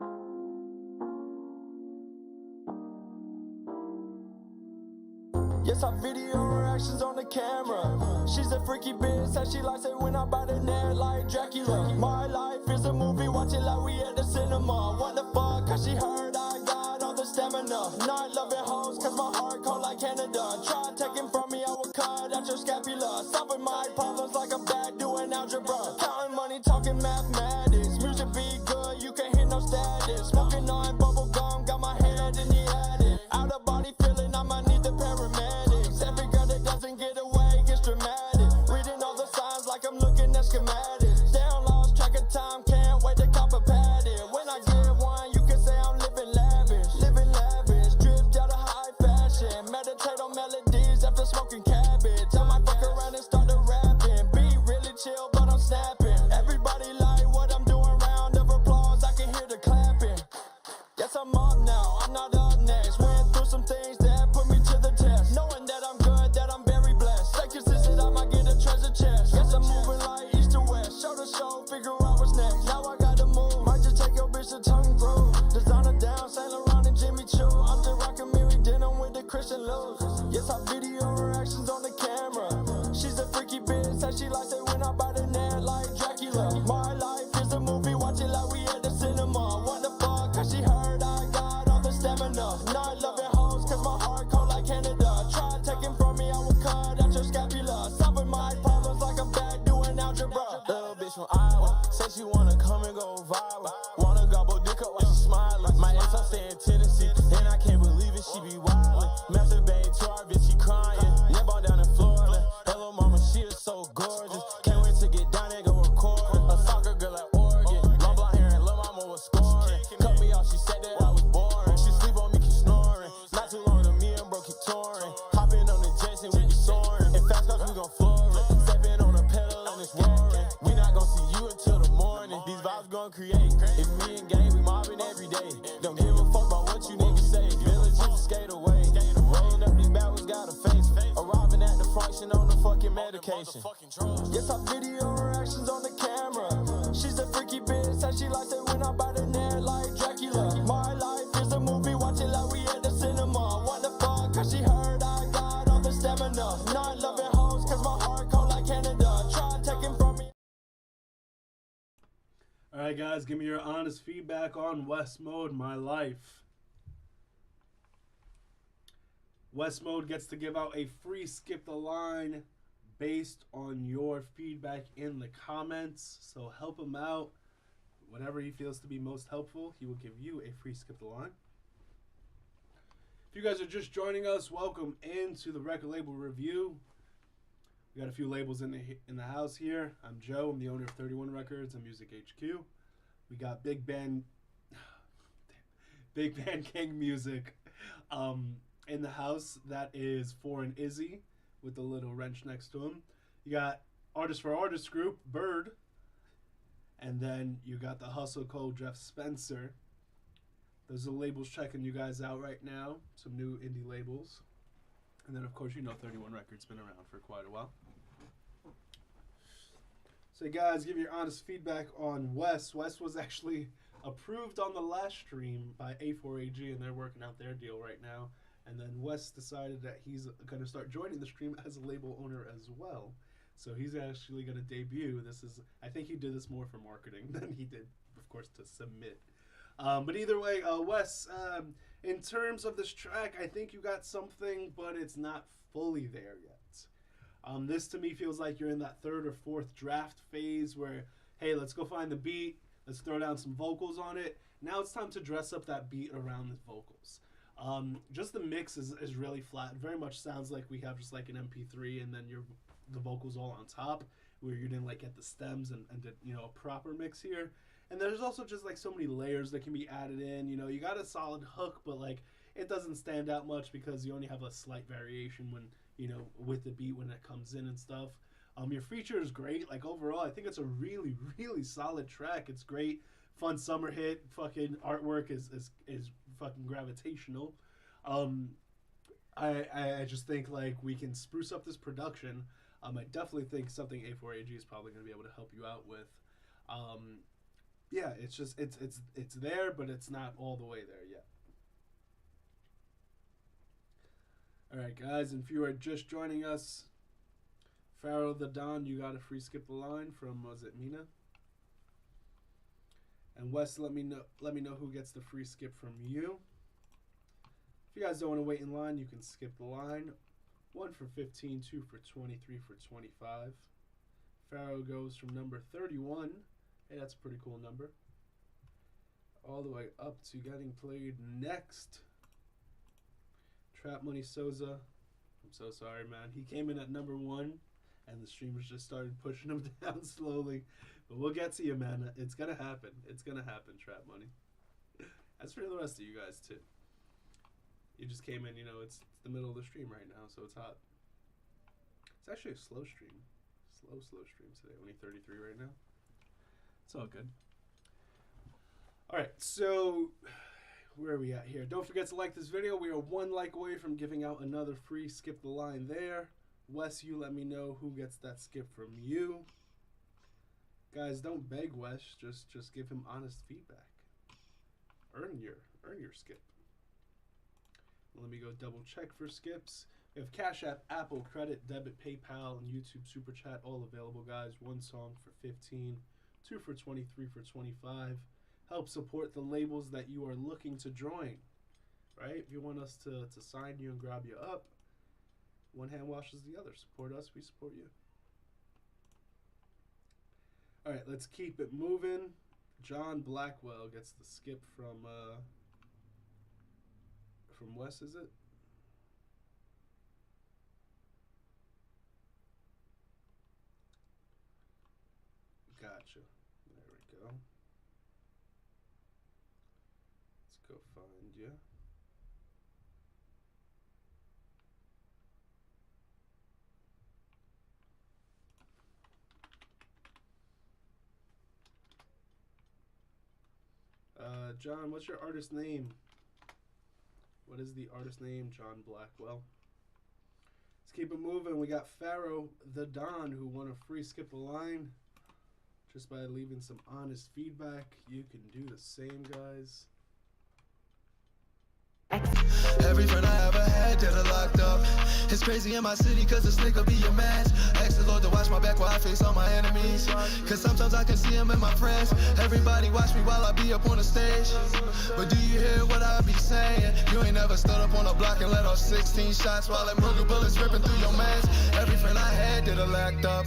Yes, I video reactions on the camera. She's a freaky bitch, says she likes it when I bite her neck like Dracula. My life is a movie, watch it like we at the cinema. What the fuck, cause she heard I got all the stamina. Not loving hoes, cause my heart cold like Canada. Try taking from me, I will cut out your scapula. Solving my problems like I'm back doing algebra. Counting money, talking mathematics. Music be good, you can't hear no status. Smoking on bubble gum, got my head in the attic. Out of body feeling, I might need the paramedics. Every girl that doesn't get away gets dramatic. Reading all the signs like I'm looking at schematics. Down low, now, I'm not up next. Went through some things that put me to the test. Knowing that I'm good, that I'm very blessed. Stay consistent, I might get a treasure chest. Guess I'm moving like east to west. Show to show, figure out what's next. Now I gotta move. Might just take your bitch to tongue through. Designer down, Saint Laurent and Jimmy Choo. I'm just rocking Mary Denim with the Christian Lows. Yes, I video reactions on the camera. She's a freaky bitch, said she likes it when I bite her neck like Dracula. My life is a movie, watch it like we at the cinema. What the fuck, cause she heard I got all the stamina. Not loving hoes, cause my heart cold like Canada. Try taking from me, I will cut out your scapula. Solving my problems like I'm back doing algebra. Little bitch from Iowa, said she wanna come and go viral. Wanna gobble dick up while she smiling. My ex, I stay in Tennessee, and I can't believe it, she be wildin'. Masturbate to our bitch, she crying. Never down in Florida. Hello, mama, she is so gorgeous. Can't wait to get down and go record it. A soccer girl at Oregon. Long blonde hair and lil' mama was scoring. Cut me off, she said that I was boring. She sleep on me, keep snoring. Not too long to me and bro keep touring. Hopping on the jets and we be soaring. In fast cars, we gon' floor it. Stepping on a pedal and it's roaring. We not gon' see you until the morning. These vibes gon' create. It's me and gang, we mobbing every day. Don't give a fuck about what you niggas say. Village just skate away. Rolling up these battles, got a face. Arriving at the function on the fucking medication. Yes, I video reactions on the camera. She's a freaky bitch, said she likes it when I bite her neck like Dracula. My life is a movie, watch it like we at the cinema. What the fuck, cause she heard I got all the stamina. Not loving hoes, cause my heart cold like Canada. Try taking from me. Alright guys, give me your honest feedback on West Mode, My Life. West Mode gets to give out a free skip the line based on your feedback in the comments. So help him out. Whatever he feels to be most helpful, he will give you a free skip the line. If you guys are just joining us, welcome into the record label review. We got a few labels in the house here. I'm Joe. I'm the owner of 31 Records and MusicHQ. We got Big Band King Music in the house. That is Foreign Izzy with the little wrench next to him. You got Artist for Artist Group, Bird. And then you got the Hustle Code, Jeff Spencer. Those are the labels checking you guys out right now. Some new indie labels. And then, of course, you know 31 Records been around for quite a while. So, guys, give your honest feedback on Wes. Wes was actually approved on the last stream by A4A, and they're working out their deal right now. And then Wes decided that he's going to start joining the stream as a label owner as well. So he's actually going to debut. I think he did this more for marketing than he did, of course, to submit. But either way, Wes, in terms of this track, I think you got something, but it's not fully there yet. This to me feels like you're in that third or fourth draft phase where, hey, let's go find the beat. Let's throw down some vocals on it. Now it's time to dress up that beat around the vocals. Just the mix is really flat. It very much sounds like we have just like an MP3 and then the vocals all on top, where you didn't like get the stems and did, a proper mix here. And there's also just like so many layers that can be added in. You got a solid hook, but like it doesn't stand out much because you only have a slight variation when, with the beat when it comes in and stuff. Your feature is great. Like overall, I think it's a really, really solid track. It's great. Fun summer hit. Fucking artwork is fucking gravitational. I just think like we can spruce up this production. I definitely think something A4AG is probably going to be able to help you out with. Yeah, it's just it's there, but it's not all the way there yet. All right, guys, and if you are just joining us, Pharaoh the Don, you got a free skip the line from, was it Mina? And Wes, let me know who gets the free skip from you. If you guys don't want to wait in line, you can skip the line. 1 for 15, 2 for 20, 3 for 25. Pharaoh goes from number 31. Hey, that's a pretty cool number. All the way up to getting played next. Trap Money Souza. I'm so sorry, man. He came in at number 1, and the streamers just started pushing him down slowly. But we'll get to you, man. It's going to happen. It's going to happen, Trap Money. As for the rest of you guys, too. You just came in, it's the middle of the stream right now, so it's hot. It's actually a slow stream. Slow stream today. Only 33 right now. It's all good. All right, so where are we at here? Don't forget to like this video. We are 1 like away from giving out another free skip the line there. Wes, you let me know who gets that skip from you. Guys, don't beg Wes. Just give him honest feedback. Earn your skip. Let me go double check for skips. We have Cash App, Apple, Credit, Debit, PayPal, and YouTube SuperChat all available, guys. 1 song for 15, 2 for 20, 3 for 25. Help support the labels that you are looking to join, right? If you want us to sign you and grab you up, one hand washes the other. Support us, we support you. All right, let's keep it moving. John Blackwell gets the skip from Wes, is it? Gotcha. There we go. Let's go find you. John, what's your artist name? What is the artist name, John Blackwell? Let's keep it moving. We got Pharaoh the Don, who won a free skip the line just by leaving some honest feedback. You can do the same, guys. Every friend I ever had that are locked up. It's crazy in my city cause this nigga be a man. I ask the Lord to watch my back while I face all my enemies. Cause sometimes I can see him in my friends. Everybody watch me while I be up on the stage. But do you hear what I be saying? You ain't never stood up on a block and let off 16 shots while them murder bullets ripping through your mask. Every friend I had that are locked up.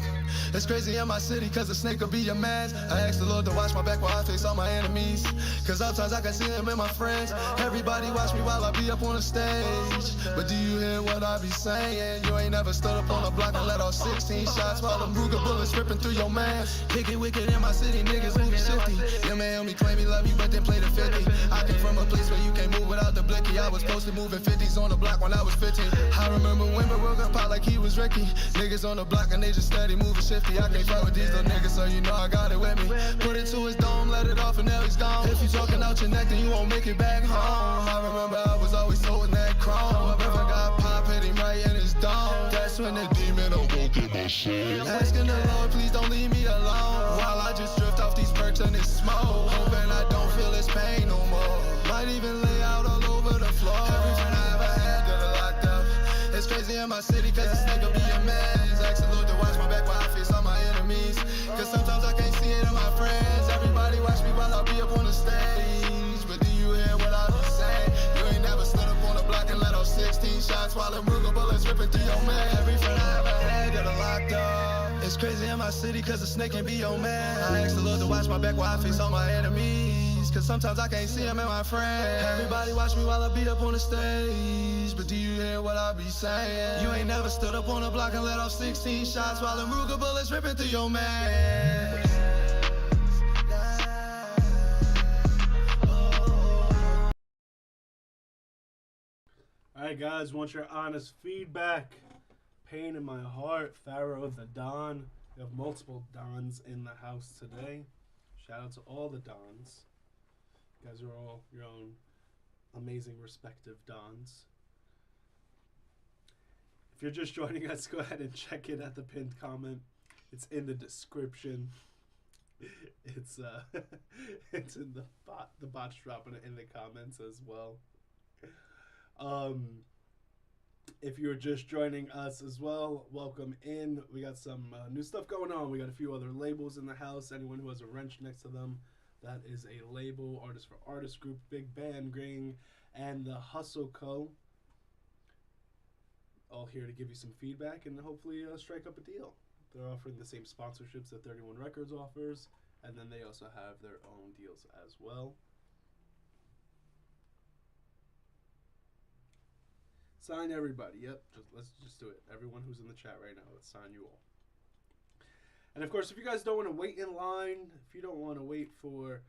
It's crazy in my city cause the snake will be a man. I ask the Lord to watch my back while I face all my enemies. Cause sometimes I can see him in my friends. Everybody watch me while I be up on the stage. But do you hear what I be saying? You ain't never stood up on a block and let off 16 shots while them Ruger bullets ripping through your mask. Kicking wicked in my city, niggas moving shifty. Your man help me claim he love you, but then play the 50. I came from a place where you can't move without the blicky. I was posted moving 50s on the block when I was 15. I remember when the world got popped like he was Ricky. Niggas on the block and they just steady moving shifty. I can't fight with these little niggas, so you know I got it with me. Put it to his dome, let it off and now he's gone. If you talking out your neck, then you won't make it back home. I remember I was always told that chrome. If I got pop, hit him right in his dome. That's when the demon awoke in my soul. Asking the Lord, please don't leave me alone while I just drift off these perks and this smoke. Hoping I don't feel this pain no more. Might even lay out all over the floor. Every friend I ever had that are locked up. It's crazy in my city cause this nigga be a man. Ask the Lord to watch my back while I face all my enemies. Cause sometimes I can't see it in my friends. Everybody watch me while I be up on the stage. But do you hear what I be saying? You ain't never stood up on the block and let off 16 shots while them Ruger bullets ripping through your man. Every friend I ever had that are locked up. It's crazy in my city cause the snake can be your man. I ask the Lord to watch my back while I face all my enemies. Cause sometimes I can't see him in my friends. Everybody watch me while I beat up on the stage. But do you hear what I be saying? You ain't never stood up on the block and let off 16 shots while them Ruger bullets ripping through your man. Alright guys, want your honest feedback. Pain in my heart, Pharaoh the Don. We have multiple Dons in the house today. Shout out to all the Dons. You guys are all your own amazing respective Dons. If you're just joining us, go ahead and check it at the pinned comment. It's in the description. It's it's in the bot's dropping it in the comments as well. If you're just joining us as well, welcome in. We got some new stuff going on. We got a few other labels in the house. Anyone who has a wrench next to them, that is a label. Artist for Artist Group, Big Band Ring, and the Hustle Co. All here to give you some feedback and hopefully strike up a deal. They're offering the same sponsorships that 31 Records offers, and then they also have their own deals as well. Sign everybody. Yep, let's just do it. Everyone who's in the chat right now, let's sign you all. And of course, if you guys don't want to wait in line, if you don't want to wait for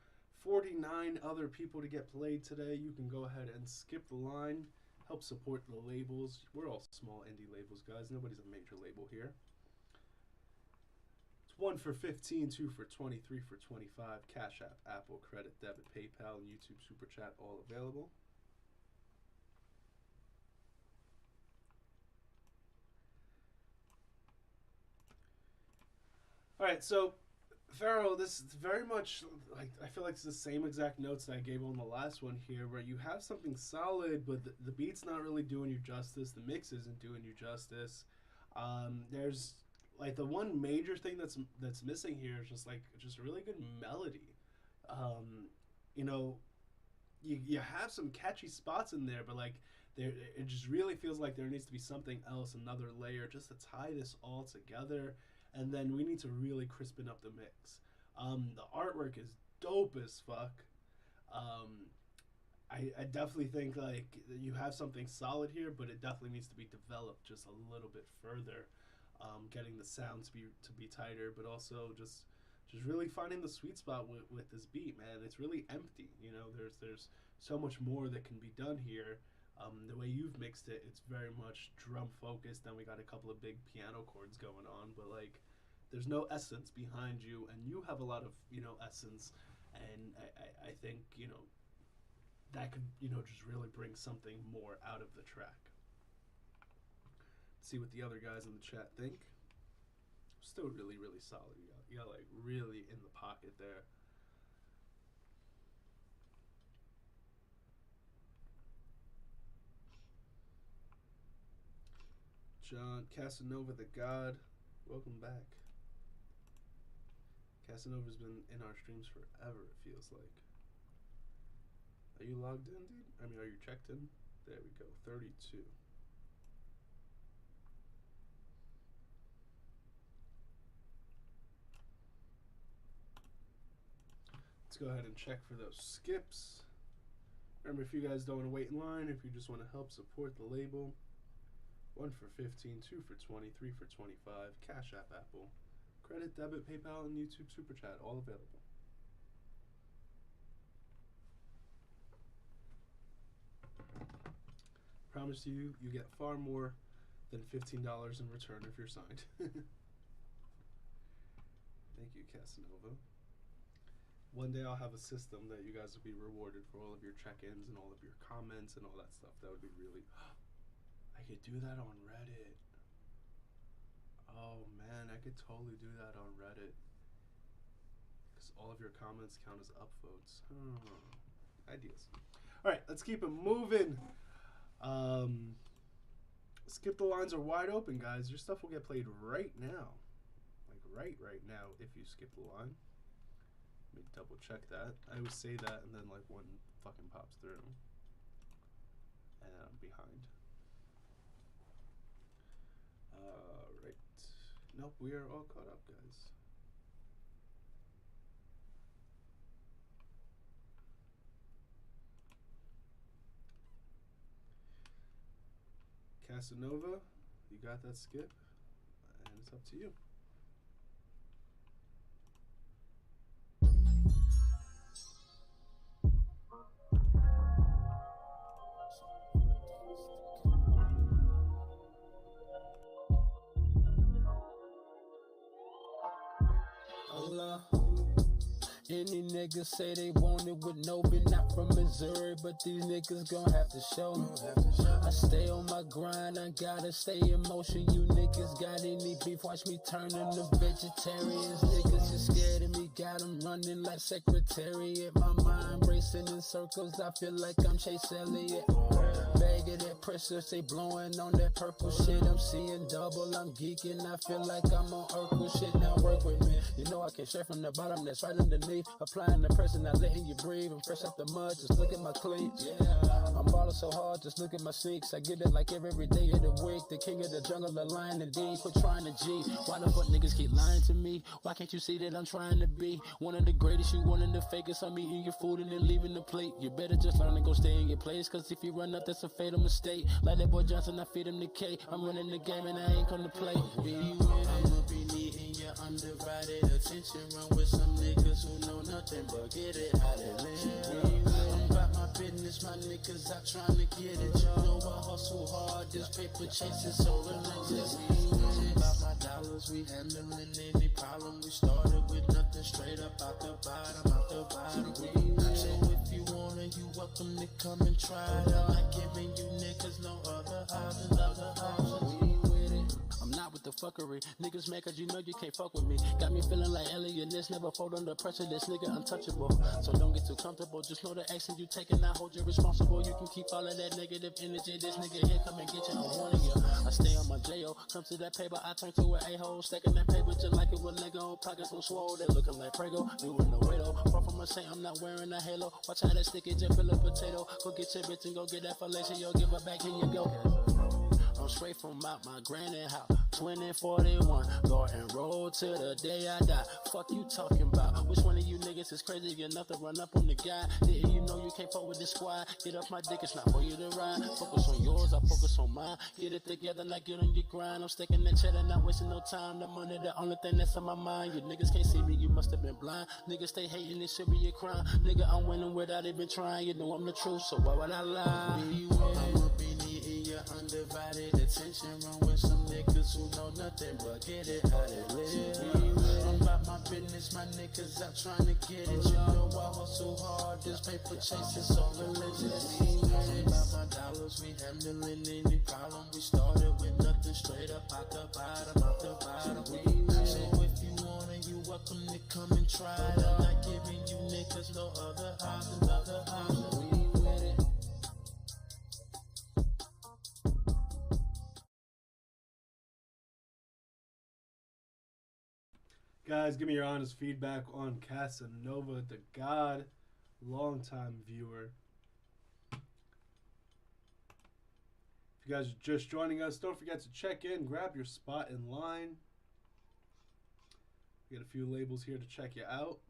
49 other people to get played today, you can go ahead and skip the line. Help support the labels. We're all small indie labels, guys. Nobody's a major label here. 1 for 15, 2 for 20, 3 for 25. Cash App, Apple, Credit, Debit, PayPal, and YouTube SuperChat all available. All right, so Pharaoh, this is very much like, I feel like it's the same exact notes that I gave on the last one here, where you have something solid, but the beat's not really doing you justice. The mix isn't doing you justice. There's like the one major thing that's missing here is just a really good melody. You know, you have some catchy spots in there, but like it just really feels like there needs to be something else, another layer, just to tie this all together. And then we need to really crispen up the mix. The artwork is dope as fuck. I definitely think like you have something solid here, but it definitely needs to be developed just a little bit further. Getting the sound to be tighter, but also just really finding the sweet spot with this beat, man. It's really empty. You know, there's so much more that can be done here. The way you've mixed it, it's very much drum focused. Then we got a couple of big piano chords going on, but like there's no essence behind you, and you have a lot of, you know, essence, and I think, you know, that could, you know, just really bring something more out of the track. See what the other guys in the chat think. Still really, really solid. You got like really in the pocket there. John Casanova the God, welcome back. Casanova's been in our streams forever, it feels like. Are you logged in, dude? I mean, are you checked in? There we go, 32. Let's go ahead and check for those skips. Remember, if you guys don't want to wait in line, if you just want to help support the label, 1 for 15, 2 for 20, 3 for 25, Cash App, Apple, Credit, Debit, PayPal, and YouTube SuperChat, all available. Promise you get far more than $15 in return if you're signed. Thank you, Casanova. One day I'll have a system that you guys will be rewarded for all of your check-ins and all of your comments and all that stuff. That would be really... I could do that on Reddit. Oh man, I could totally do that on Reddit. Because all of your comments count as upvotes. Ideas. Alright, let's keep it moving. Skip the lines are wide open, guys. Your stuff will get played right now. Like right now if you skip the line. Let me double check that. I always say that and then like one fucking pops through. And I'm behind. Right. Nope, we are all caught up, guys. Casanova, you got that skip, and it's up to you. Any niggas say they want it with no, but not from Missouri, but these niggas gon' have to show me. I stay on my grind, I gotta stay in motion. You niggas got any beef, watch me turn into vegetarians. Niggas is scared of me, got them running like Secretariat. My mind racing in circles, I feel like I'm Chase Elliott. Bag of that pressure, they blowing on that purple shit. I'm seeing double, I'm geeking, I feel like I'm on Urkel shit. Now work with me, you know I can share from the bottom, that's right underneath. Applying the pressure, not letting you breathe. I'm fresh out the mud, just look at my cleats. I'm balling so hard, just look at my sneaks. I get it like every day of the week. The king of the jungle, the lion, and D. Quit trying to G. Why the fuck niggas keep lying to me? Why can't you see that I'm trying to be one of the greatest? You one of the fakest. I'm eating your food and then leaving the plate. You better just learn to go stay in your place, cause if you run up, that's a fatal mistake. Like that boy Johnson, I feed him the cake. I'm running the game and I ain't come to play. Be with I'ma be needing your undivided attention. Run with some niggas who know nothing but get it how they live. I'm about my business, business, my niggas out trying to get it. You know I hustle hard, this paper chase is so relentless. We about my dollars, we handling any problem. We started with nothing, straight up out the bottom, out the bottom. So if you wanna, you welcome to come and try it. I'm not giving you niggas no other options, other options. We with it. I'm not with the fuckery. Niggas mad cause you know you can't fuck with me. Got me feeling like alienness, never fold under pressure. This nigga untouchable. So don't get too comfortable. Just know the action you taking, I hold you responsible. You can keep all of that negative energy. This nigga here come and get you. I'm warning you. I stay on my J.O. Come to that paper, I turn to an a-hole. Stacking that paper just like it was Lego. Pockets so swole, they looking like Prego. Doing the way though. Far from a saint, I'm not wearing a halo. Watch how that stick it, just fill a potato. Go get your bitch and go get that fellation. Yo, give her back, here you go. I'm straight from out my granny house, 2041, go and roll till the day I die. Fuck you talking about? Which one of you niggas is crazy enough to run up on the guy? Didn't you know you can't fuck with this squad? Get off my dick, it's not for you to ride. Focus on yours, I focus on mine. Get it together, not get on your grind. I'm sticking that cheddar, not wasting no time. The money, the only thing that's on my mind. You niggas can't see me, you must have been blind. Niggas stay hating, it should be a crime. Nigga, I'm winning without even trying. You know I'm the truth, so why would I lie? I'ma be needing your undivided attention. Run with some niggas who know nothing but get it how they live. I'm about my business, my niggas out trying to get it. You know I hustle hard, this paper chase is so religious. I'm about my dollars, we handling any problem. We started with nothing, straight up out the bottom, out the bottom. So if you wanna, you welcome to come and try it. I'm not giving you niggas no other options, other options. We with it. Guys, give me your honest feedback on Casanova the God, longtime viewer. If you guys are just joining us, don't forget to check in, grab your spot in line. We got a few labels here to check you out.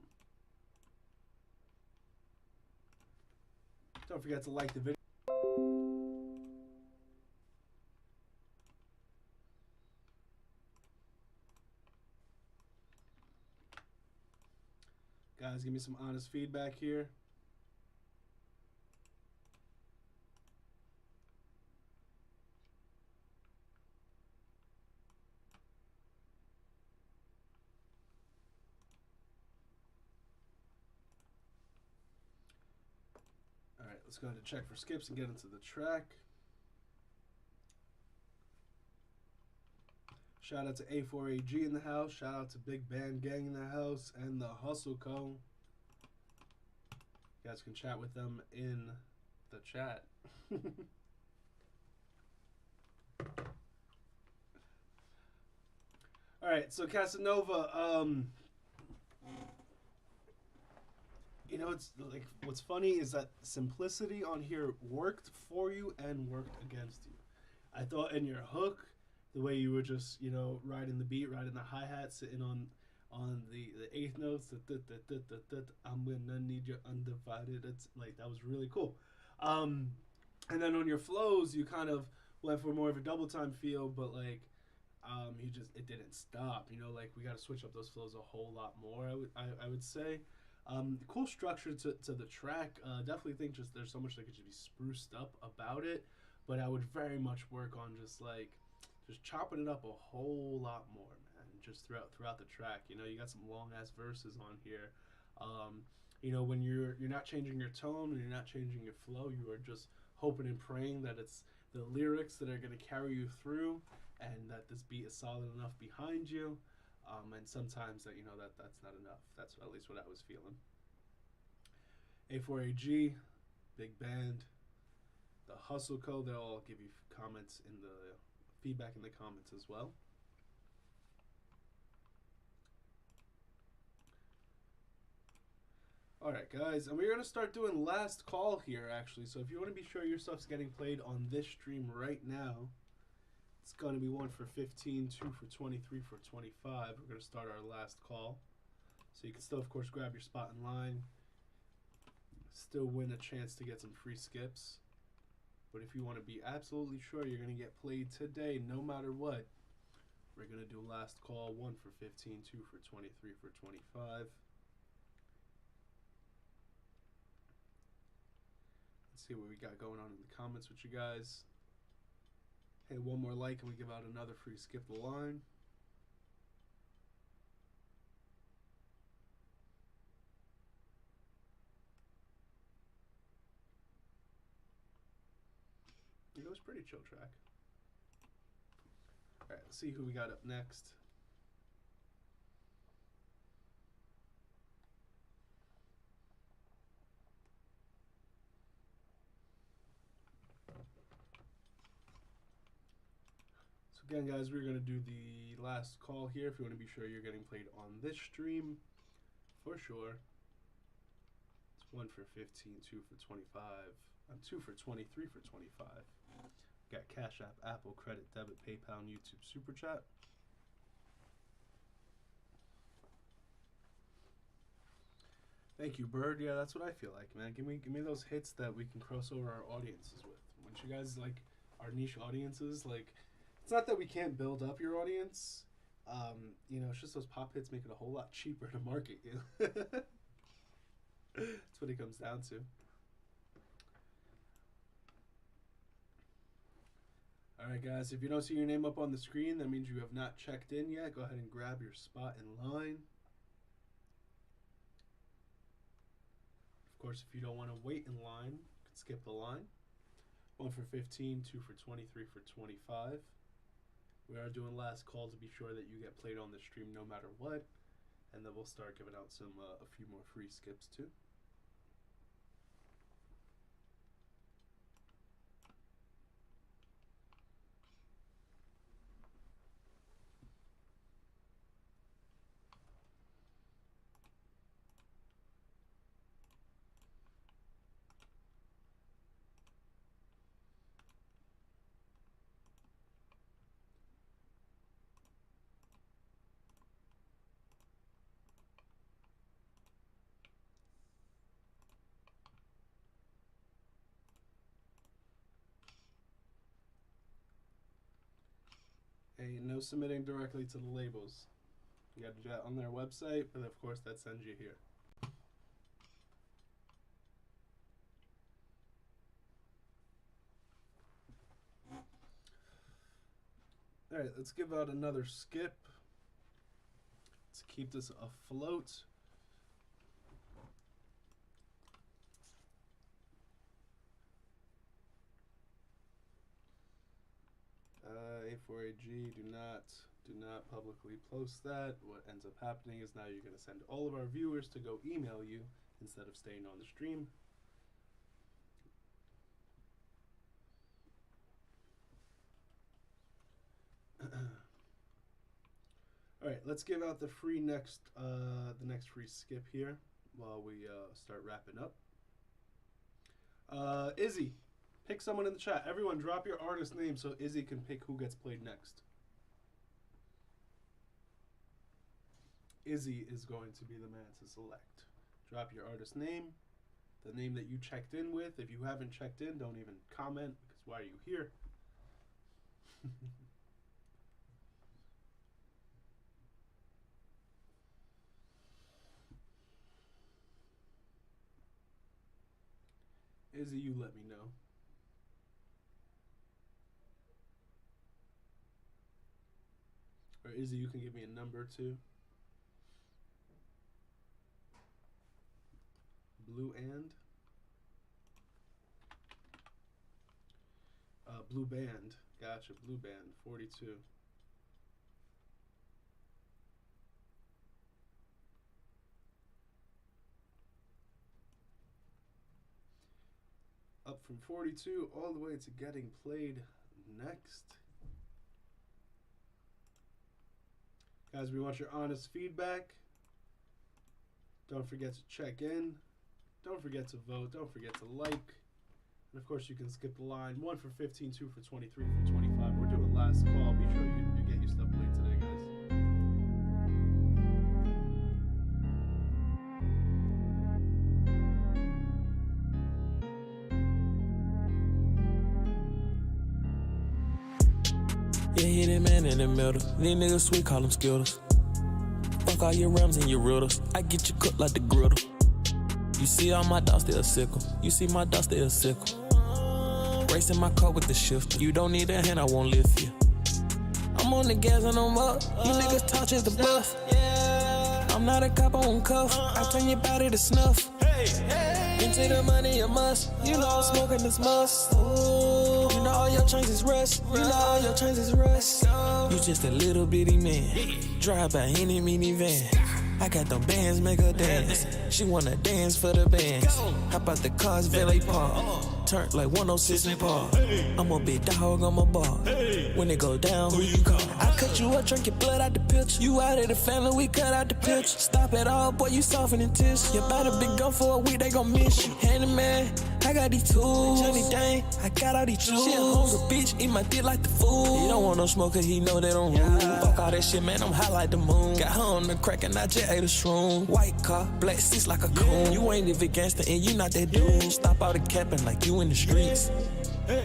Don't forget to like the video. Guys, give me some honest feedback here. All right, let's go ahead and check for skips and get into the track. Shout out to A4AG in the house. Shout out to Big Band Gang in the house and the Hustle Co. You guys can chat with them in the chat. All right, so Casanova, you know, it's like what's funny is that simplicity on here worked for you and worked against you. I thought in your hook, the way you were just, you know, riding the beat, riding the hi-hat, sitting on the eighth notes, I'm gonna need your undivided. It's like, that was really cool. And then on your flows, you kind of went for more of a double time feel, but like, it didn't stop. You know, like we got to switch up those flows a whole lot more. I would say, cool structure to the track. Definitely think just there's so much that could just be spruced up about it, but I would very much work on just chopping it up a whole lot more, man. Just throughout the track. You know, you got some long ass verses on here. You know, when you're not changing your tone and you're not changing your flow, you are just hoping and praying that it's the lyrics that are gonna carry you through, and that this beat is solid enough behind you. And sometimes that, you know, that's not enough. That's at least what I was feeling. A4AG, Big Band, the Hustle Co. They'll all give you comments in the feedback in the comments as well. Alright guys, and we're going to start doing last call here actually. So if you want to be sure your stuff's getting played on this stream right now, it's going to be 1 for 15, 2 for 20, 3 for 25. We're going to start our last call. So you can still of course grab your spot in line, still win a chance to get some free skips. But if you want to be absolutely sure you're going to get played today, no matter what, we're going to do last call, 1 for 15, 2 for 20, 3 for 25. Let's see what we got going on in the comments with you guys. Hey, one more like and we give out another free skip the line. It was a pretty chill track. Alright, let's see who we got up next. So again, guys, we're going to do the last call here. If you want to be sure you're getting played on this stream, for sure. It's 1 for 15, 2 for 25, 2 for 20, 3 for 25. Got Cash App, Apple, Credit, Debit, PayPal, and YouTube SuperChat. Thank you, Bird. Yeah, that's what I feel like, man. Give me those hits that we can cross over our audiences with. Once you guys like our niche audiences, like it's not that we can't build up your audience. You know, it's just those pop hits make it a whole lot cheaper to market you. That's what it comes down to. Alright guys, if you don't see your name up on the screen, that means you have not checked in yet. Go ahead and grab your spot in line. Of course, if you don't want to wait in line, you can skip the line. 1 for 15, 2 for 20, 3 for 25. We are doing last call to be sure that you get played on the stream no matter what. And then we'll start giving out some a few more free skips too. Hey, no submitting directly to the labels. You got to do that on their website, but of course that sends you here. Alright, let's give out another skip. Let's keep this afloat. A4AG, do not publicly post that. What ends up happening is now you're going to send all of our viewers to go email you instead of staying on the stream. All right, let's give out the free next free skip here while we start wrapping up. Izzy, pick someone in the chat. Everyone, drop your artist name so Izzy can pick who gets played next. Izzy is going to be the man to select. Drop your artist name, the name that you checked in with. If you haven't checked in, don't even comment, because why are you here? Izzy, you let me know. Or Izzy, you can give me a number too. Blue and? Blue Band. Gotcha, Blue Band, 42. Up from 42 all the way to getting played next. Guys, we want your honest feedback. Don't forget to check in. Don't forget to vote. Don't forget to like. And of course, you can skip the line. 1 for 15, 2 for 20, 3 for 25. We're doing last call. Be sure you get your stuff played today, guys. Yeah, hit that man in the middle. These niggas sweet, call them Skittles. Fuck all your rims and your riddles. I get you cooked like the griddle. You see all my dogs still sickle. You see my dogs still sickle. Racing my car with the shifter. You don't need a hand, I won't lift you. I'm on the gas and I'm up. You niggas talk is the bluff. I'm not a cop, I won't cuff. I turn your body to snuff. Into the money a must. You know I'm smoking this must. Ooh, you know all your chains is rust. You know all your chains is rust. You just a little bitty man. Drive by any minivan. I got them bands, make her dance. She wanna dance for the bands. Hop out the cars, valet park. Turn like 106 in park. I'm a big dog, I'm a bar. When it go down, who you call? I cut you up, drink your blood out the pitch. You out of the family, we cut out the pitch. Stop it all, boy, you softening tish. Your body been gone for a week, they gon' miss you. Handyman, I got these tools. Johnny Dang, I got all these jewels. She a hungry bitch, eat my dick like the food. He don't want no smoker, he know they don't rule. Fuck all that shit, man, I'm high like the moon. Got her on the crack and I just ate a shroom. White car, black seats like a coon. You ain't even gangster and you not that dude. Stop all the capping like you in the streets.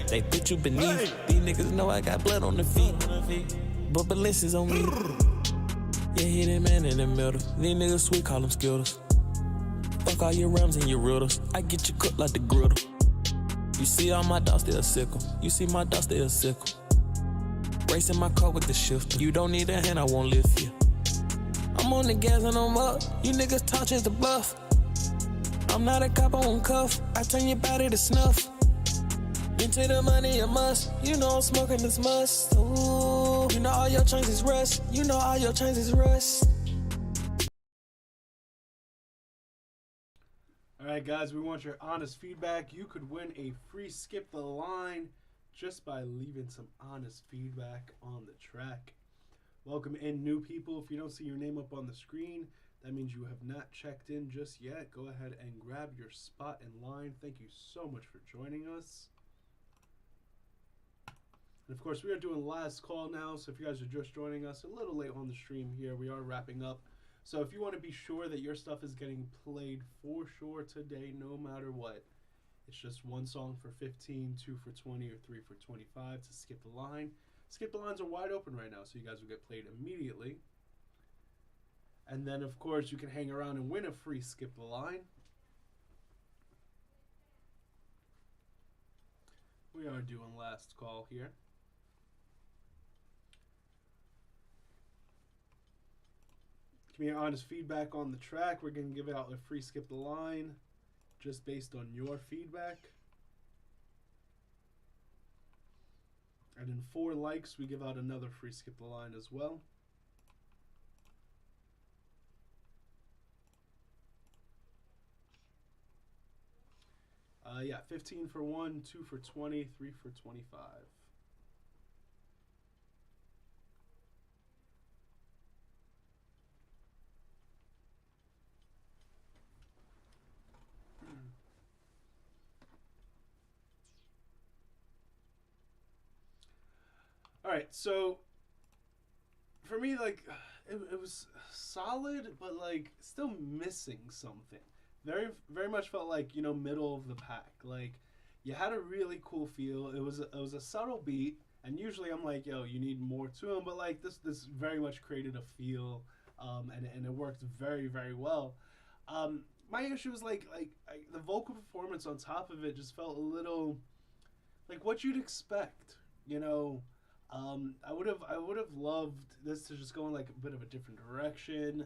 They put you beneath. These niggas know I got blood on the feet. But Balenci's on me. Yeah, hit that man in the middle. These niggas sweet, call them Skittles. Fuck all your rams and your riddles. I get you cooked like the griddle. You see all my dogs still sickle. You see my dogs still sickle. Racing my car with the shifter. You don't need a hand, I won't lift you. I'm on the gas and I'm up. You niggas talk is the bluff. I'm not a cop, I won't cuff. I turn your body to snuff. Into the money a must. You know I'm smoking this must. Ooh, you know all your chains is rust. You know all your chains is rust. Alright guys, we want your honest feedback. You could win a free skip the line just by leaving some honest feedback on the track. Welcome in new people. If you don't see your name up on the screen, that means you have not checked in just yet. Go ahead and grab your spot in line. Thank you so much for joining us. And of course, we are doing last call now, so if you guys are just joining us a little late on the stream here, we are wrapping up. So if you want to be sure that your stuff is getting played for sure today, no matter what, it's just one song for 15, 2 for 20, or 3 for 25 to skip the line. Skip the lines are wide open right now, so you guys will get played immediately. And then, of course, you can hang around and win a free skip the line. We are doing last call here. Give me your honest feedback on the track. We're going to give out a free skip the line just based on your feedback. And in 4 likes, we give out another free skip the line as well. Yeah, 15 for 1, 2 for 20, 3 for 25. All right, so for me, like, it was solid, but like still missing something. Very much felt like, you know, middle of the pack. Like, you had a really cool feel. It was a subtle beat, and usually I'm like, yo, you need more to them, but like this very much created a feel, and it worked very, very well. My issue was like the vocal performance on top of it just felt a little like what you'd expect, you know. I would have loved this to just go in like a bit of a different direction,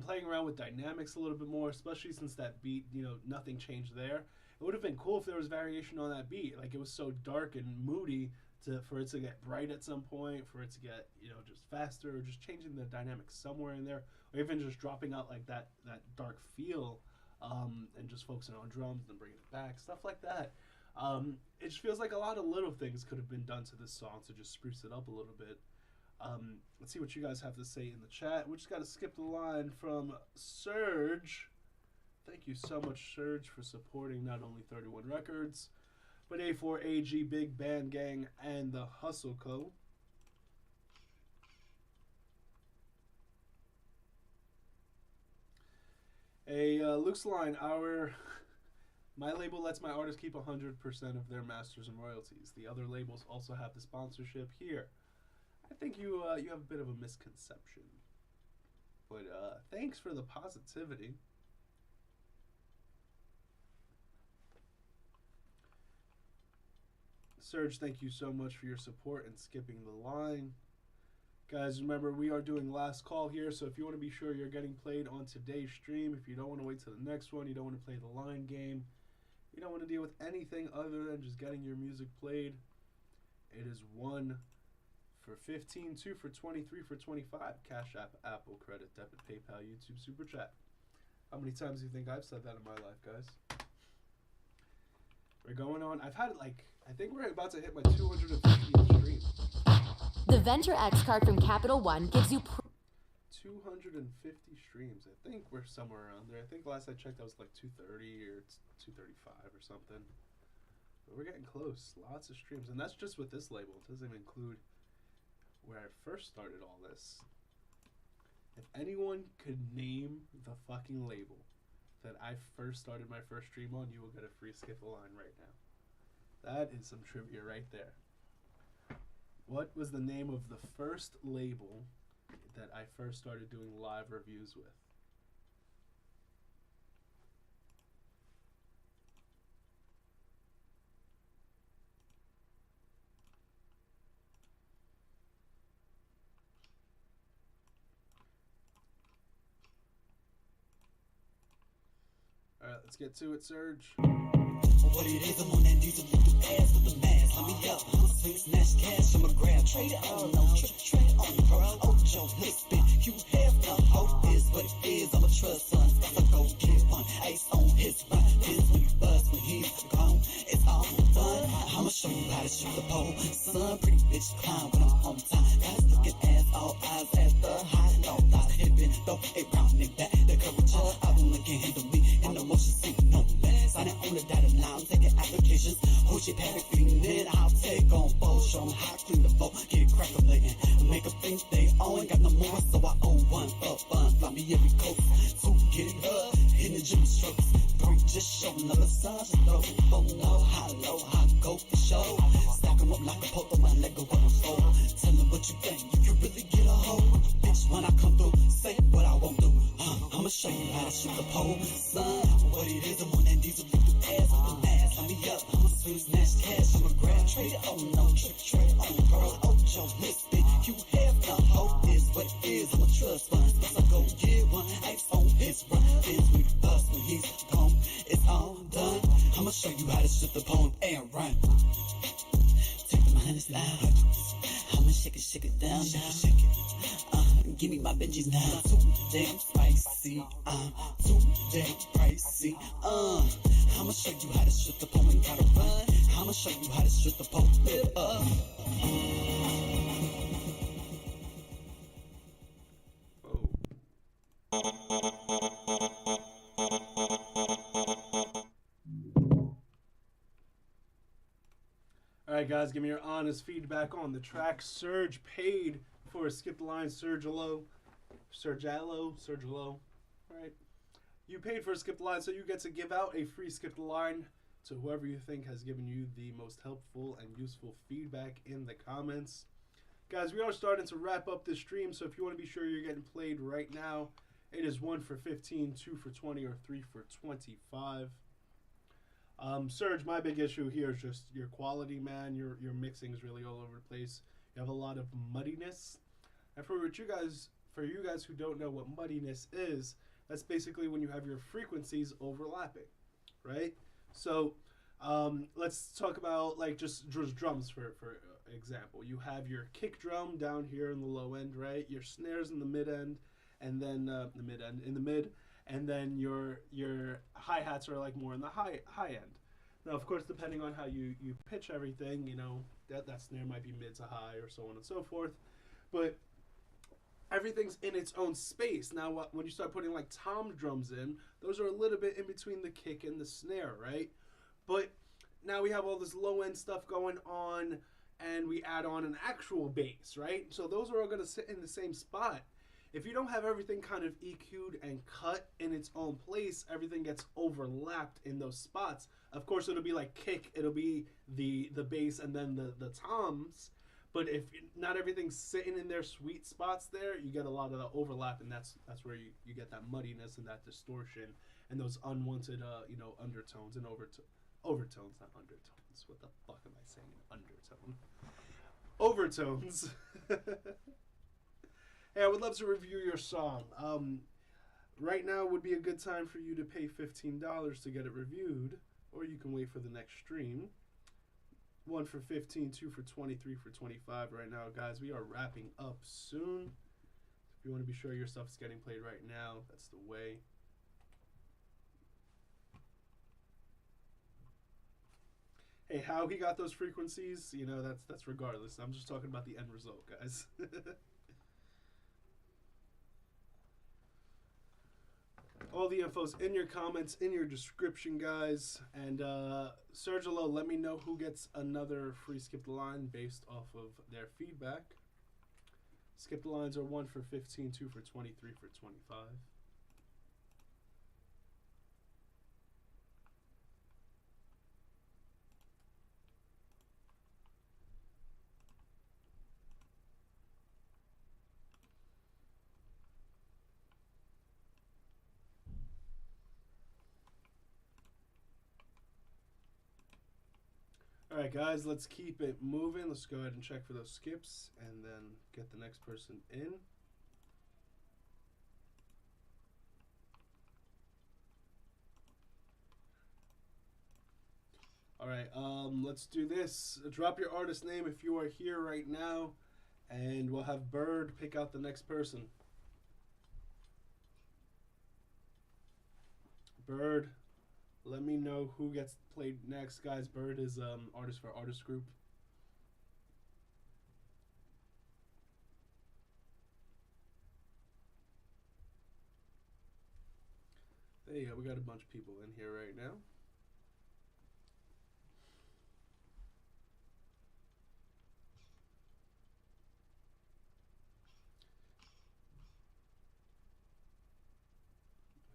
playing around with dynamics a little bit more, especially since that beat, you know, nothing changed there. It would have been cool if there was variation on that beat. Like, it was so dark and moody for it to get bright at some point, for it to get, you know, just faster, or just changing the dynamics somewhere in there, or even just dropping out like that dark feel, and just focusing on drums and bringing it back, stuff like that. It just feels like a lot of little things could have been done to this song to just spruce it up a little bit. Let's see what you guys have to say in the chat. We just got to skip the line from Surge. Thank you so much, Surge, for supporting not only 31 Records, but A4A, Big Band Gang, and the Hustle Co. Luke's line, my label lets my artists keep 100% of their masters and royalties. The other labels also have the sponsorship here. I think you have a bit of a misconception. But thanks for the positivity. Serge, thank you so much for your support and skipping the line. Guys, remember, we are doing last call here, so if you want to be sure you're getting played on today's stream, if you don't want to wait till the next one, you don't want to play the line game, you don't want to deal with anything other than just getting your music played, it is 1 for 15, 2 for 20, 3 for 25. Cash App, Apple, Credit, Debit, PayPal, YouTube SuperChat. How many times do you think I've said that in my life, guys? We're going on. I've had like, I think we're about to hit my 250th stream. The Venture X card from Capital One gives you 250 streams. I think we're somewhere around there. I think last I checked, that was like 230 or 235 or something. But we're getting close. Lots of streams. And that's just with this label. It doesn't even include where I first started all this. If anyone could name the fucking label that I first started my first stream on, you will get a free skip a line right now. That is some trivia right there. What was the name of the first label that I first started doing live reviews with? Alright, let's get to it, Serge. What it is, I'm on that diesel with the ass with the mask. Let me up, I'm swing, snatch cash, I'm a grab. Trade it on, no, trade it on, bro. Ocho, let's spin, you have no hope is what it is. I'm a trust son, I go get one. Ace on his run, this when you bust, when he's gone. It's all done, I'ma show you how to shoot the pole. Son, pretty bitch, clown when I'm on time. Guys looking ass, all eyes at the high, no thought, hippin', throw it round and back. The courage, I won't again handle me in the motion, sitting on the back. Sign it on the dotted line, taking applications. Hold your paddock, feeding it, I'll take on both. Show them how to clean the boat, get it crackling. Make them think they own, got no more, so I own one for fun. Fly me every coast, two, get it up, hitting the gym strokes. Three, just show another side, just throw it, four, low, high, go for show. Stack them up like a poke on my leg or what I'm for. Tell them what you think, you can really get a hold. Bitch, when I come through, say what I won't do. I'ma show you how to shoot the pole. Son, what it is, I'm on that diesel, lick the ass with the mask. Let me up, I'ma swing, snatch cash, I'm a grab. Trade it on, no, trade it on, bro. Ocho, let's spin, you have no hope is what it is. I'm a trust fund, plus I go get one. Ace on his run, this when you bust, when he's gone. It's all done, I'ma show you how to shoot the pole and run. Take my hands out, I'ma shake it down, shake it. Give me my Benjis now. Too damn spicy. I'm too damn pricey. I'ma show you how to shoot the pole and gotta run. I'ma show you how to shoot the pole. Live up. Alright guys, give me your honest feedback on the track. Serge paid for a skip the line. Sergelo. Alright. You paid for a skip the line, so you get to give out a free skip the line to whoever you think has given you the most helpful and useful feedback in the comments. Guys, we are starting to wrap up this stream, so if you want to be sure you're getting played right now, it is 1 for 15, 2 for 20, or 3 for 25. Serge, my big issue here is just your quality, man. Your mixing is really all over the place. You have a lot of muddiness. And for you guys who don't know what muddiness is, that's basically when you have your frequencies overlapping, right? So let's talk about like just drums for example. You have your kick drum down here in the low end, right? Your snares in the mid end, and then in the mid, and then your hi-hats are like more in the high end. Now, of course, depending on how you pitch everything, you know, that snare might be mid to high or so on and so forth. But everything's in its own space. Now, when you start putting like tom drums in, those are a little bit in between the kick and the snare, right? But now we have all this low end stuff going on, and we add on an actual bass, right? So those are all going to sit in the same spot. If you don't have everything kind of EQ'd and cut in its own place, everything gets overlapped in those spots. Of course, it'll be like kick, it'll be the bass and then the toms. But if not everything's sitting in their sweet spots there, you get a lot of the overlap, and that's where you get that muddiness and that distortion and those unwanted undertones and overtones, not undertones. What the fuck am I saying? Undertone. Overtones. Hey, I would love to review your song. Right now would be a good time for you to pay $15 to get it reviewed, or you can wait for the next stream. 1 for 15, 2 for 20, 3 for 25 right now, guys. We are wrapping up soon. If you want to be sure your stuff is getting played right now, that's the way. Hey, how he got those frequencies, you know, that's regardless. I'm just talking about the end result, guys. All the info's in your comments, in your description, guys. And Sergio, let me know who gets another free skip the line based off of their feedback. Skip the lines are 1 for 15, 2 for 20, 3 for 25. All right, guys, let's keep it moving. Let's go ahead and check for those skips and then get the next person in. All right, let's do this. Drop your artist name if you are here right now, and we'll have Bird pick out the next person. Bird, let me know who gets played next, guys. Bird is artist for artist group. There you go. We got a bunch of people in here right now.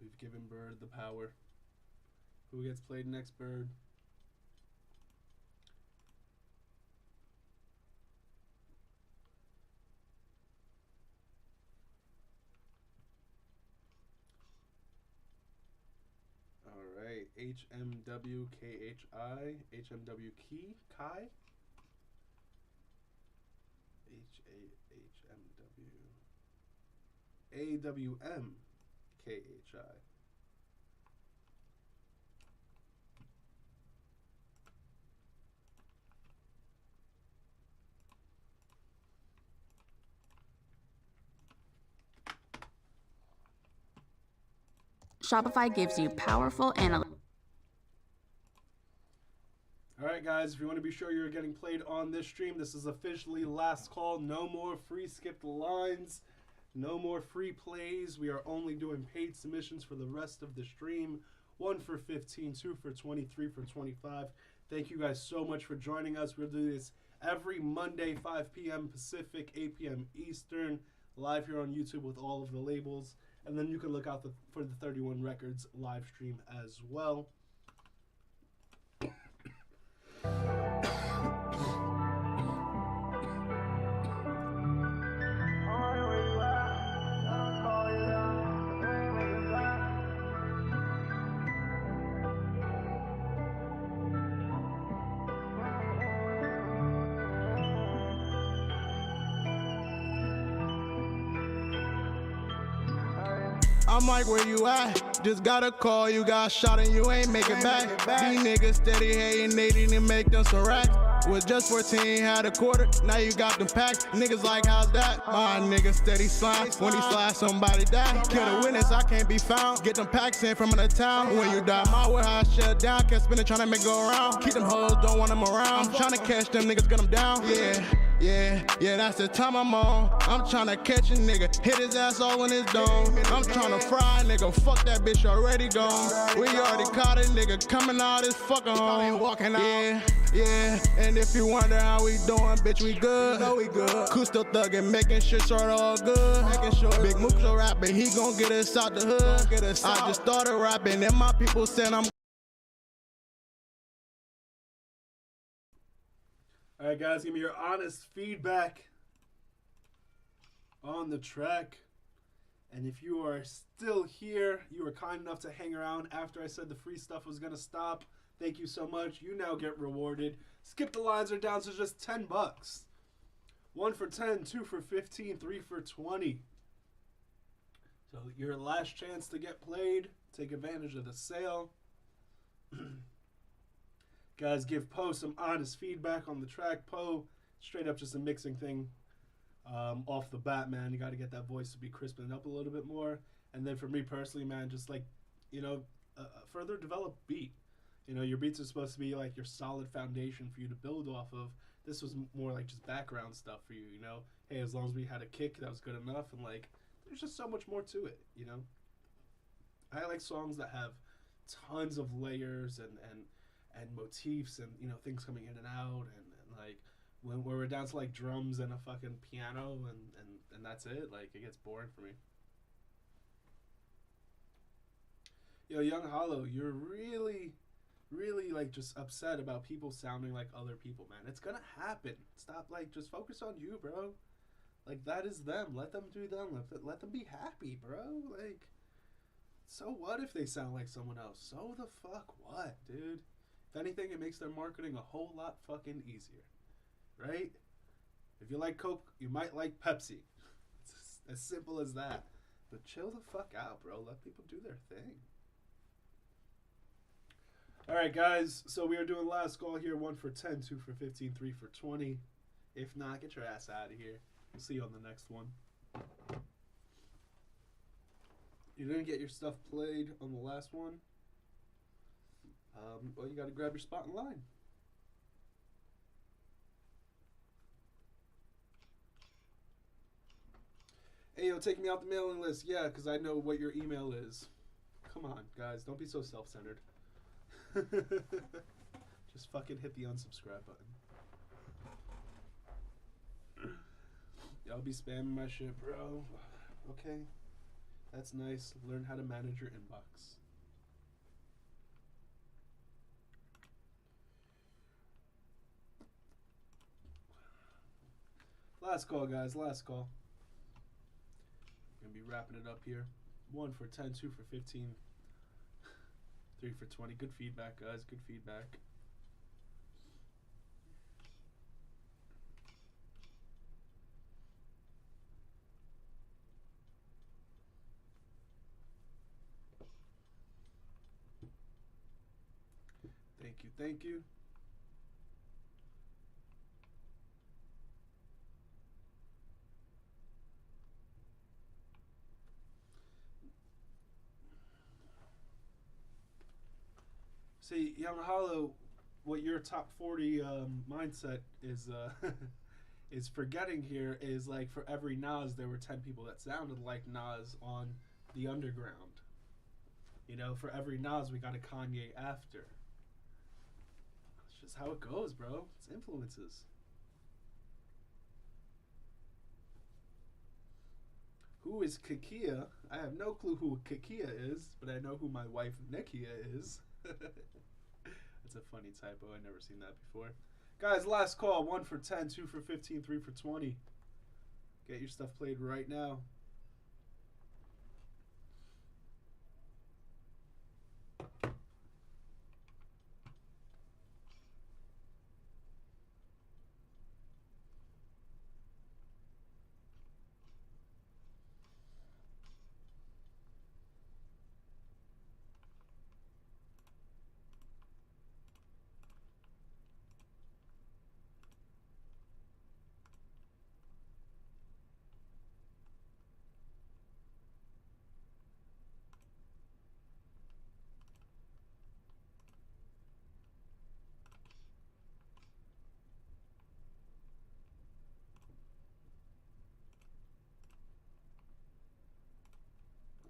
We've given Bird the power. Who gets played next, Bird? All right, HMWKHI, HMW Key, Kai, HAHMW, AWMKHI. Shopify gives you powerful analytics. All right, guys, if you want to be sure you're getting played on this stream, this is officially last call. No more free skip the lines. No more free plays. We are only doing paid submissions for the rest of the stream. 1 for 15, 2 for 20, 3 for 25. Thank you guys so much for joining us. We'll do this every Monday, 5 p.m. Pacific, 8 p.m. Eastern, live here on YouTube with all of the labels. And then you can look out for the 31 Records live stream as well. I'm like, where you at? Just got a call, you got shot and you ain't make it back. These niggas steady hating, they didn't make them some racks. Was just 14, had a quarter, now you got them packed. Niggas like, how's that? My nigga steady slime. When he slide, somebody die. Kill the witness, I can't be found. Get them packs in from the town. When you die, my warehouse shut down. Kept spinning, trying to make go around. Keep them hoes, don't want them around. I'm trying to catch them niggas, get them down. Yeah, that's the time I'm on. I'm trying to catch a nigga, hit his ass all in his dome. I'm trying to fry a nigga, fuck that bitch already gone. We already caught a nigga coming out his fucking home. Walking out. Yeah, and if you wonder how we doing, bitch, we good. No, we good. Cool still thuggin', making shit sure all good. Making sure Big Mook's a rapping, he gon' get us out the hood. I just started rapping, and my people said I'm. All right, guys, give me your honest feedback on the track. And if you are still here, you were kind enough to hang around after I said the free stuff was going to stop, Thank you so much. You now get rewarded. Skip the lines are down to just $10. 1 for 10, 2 for 15, 3 for 20. So your last chance to get played. Take advantage of the sale. Guys, give Poe some honest feedback on the track. Poe, straight up just a mixing thing. Off the bat, man, you got to get that voice to be crisping up a little bit more. And then for me personally, man, just like, you know, a further developed beat. You know, your beats are supposed to be like your solid foundation for you to build off of. This was more like just background stuff for you, you know. Hey, as long as we had a kick, that was good enough. And like, there's just so much more to it, you know. I like songs that have tons of layers and motifs and, you know, things coming in and out. And like, when we're down to like drums and a fucking piano and that's it, like, it gets boring for me. Yo, Young Hollow, you're really like just upset about people sounding like other people, man. It's gonna happen. Stop, like, just focus on you, bro. Like, that is them. Let them do them. Let them be happy, bro. Like, so what if they sound like someone else? So the fuck what, dude? If anything, it makes their marketing a whole lot fucking easier, right? If you like Coke, you might like Pepsi. It's as simple as that. But chill the fuck out, bro. Let people do their thing. All right, guys. So we are doing last call here. 1 for 10, 2 for 15, 3 for 20. If not, get your ass out of here. We'll see you on the next one. You didn't get your stuff played on the last one. Well, you got to grab your spot in line. Hey, yo, take me out the mailing list. Yeah, because I know what your email is. Come on, guys. Don't be so self-centered. Just fucking hit the unsubscribe button. Y'all be spamming my shit, bro. Okay. That's nice. Learn how to manage your inbox. Last call, guys. Last call. Gonna be wrapping it up here. 1 for 10, 2 for 15, 3 for 20. Good feedback, guys. Good feedback. Thank you. Thank you. See, Young Hollow, what your top 40 mindset is is forgetting here is, like, for every Nas, there were 10 people that sounded like Nas on the underground. You know, for every Nas, we got a Kanye after. It's just how it goes, bro. It's influences. Who is Kakia? I have no clue who Kakia is, but I know who my wife Nikia is. That's a funny typo. I've never seen that before. Guys, last call. 1 for 10, 2 for 15, 3 for 20. Get your stuff played right now.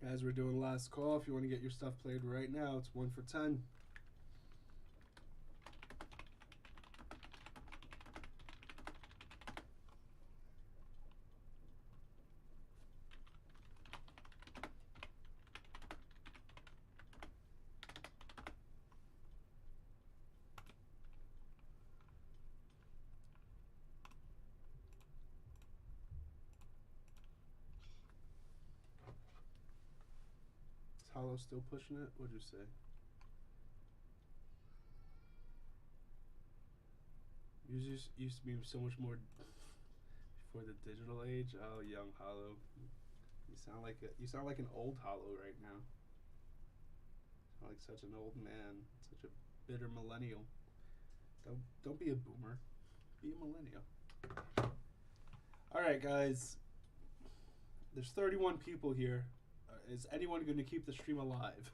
Guys, we're doing last call. If you want to get your stuff played right now, it's 1 for 10. Hollow still pushing it? What'd you say? used to be so much more before the digital age. Oh, young Hollow, you sound like an old Hollow right now. You sound like such an old man, such a bitter millennial. Don't be a boomer, be a millennial. All right, guys. There's 31 people here. Is anyone going to keep the stream alive?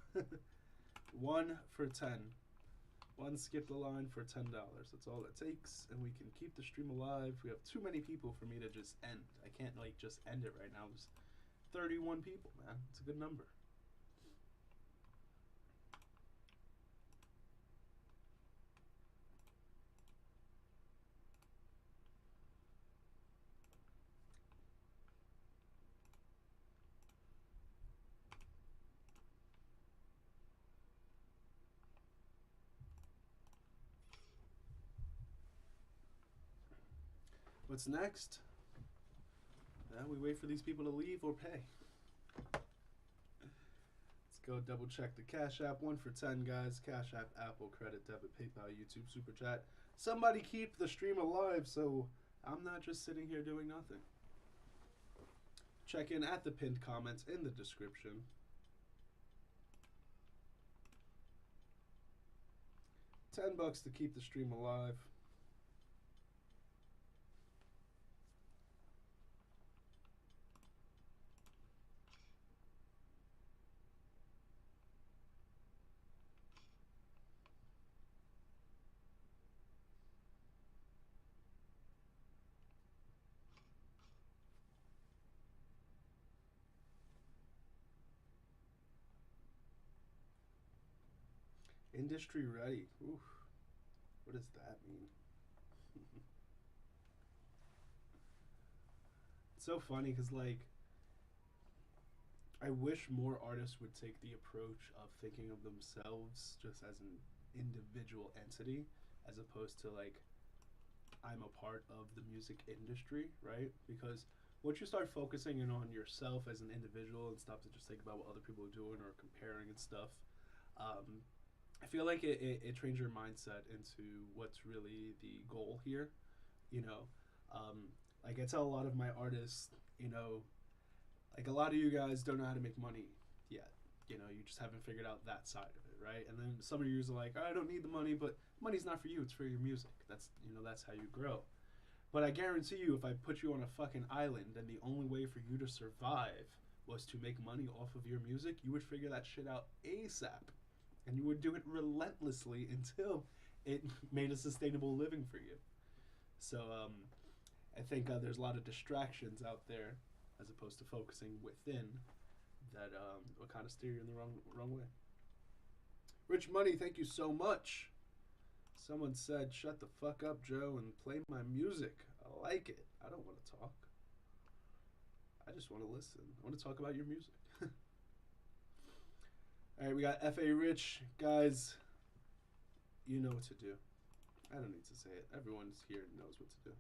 1 for 10. One skip the line for $10. That's all it takes, and we can keep the stream alive. We have too many people for me to just end. I can't like just end it right now. There's 31 people, man. It's a good number. What's next? We wait for these people to leave or pay. Let's go double check the Cash App. 1 for 10, guys. Cash App, Apple, Credit, Debit, PayPal, YouTube SuperChat. Somebody keep the stream alive so I'm not just sitting here doing nothing. Check in at the pinned comments in the description. $10 to keep the stream alive. Industry ready. Oof. What does that mean? It's so funny because, like, I wish more artists would take the approach of thinking of themselves just as an individual entity, as opposed to, like, I'm a part of the music industry, right? Because once you start focusing in on yourself as an individual and stop to just think about what other people are doing or comparing and stuff, I feel like it trains your mindset into what's really the goal here, you know. Like I tell a lot of my artists, you know, like a lot of you guys don't know how to make money yet, you know, you just haven't figured out that side of it, right? And then some of you are like, I don't need the money, but money's not for you, it's for your music. That's, you know, that's how you grow. But I guarantee you, if I put you on a fucking island and the only way for you to survive was to make money off of your music, you would figure that shit out ASAP. And you would do it relentlessly until it made a sustainable living for you. So I think there's a lot of distractions out there, as opposed to focusing within, that will kind of steer you in the wrong way. Rich Money, thank you so much. Someone said, shut the fuck up, Joe, and play my music. I like it. I don't want to talk. I just want to listen. I want to talk about your music. All right, we got F.A. Rich. Guys, you know what to do. I don't need to say it. Everyone here knows what to do.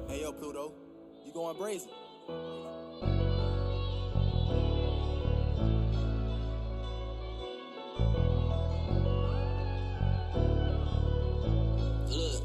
Hey, yo, Pluto, you going brazen? Look,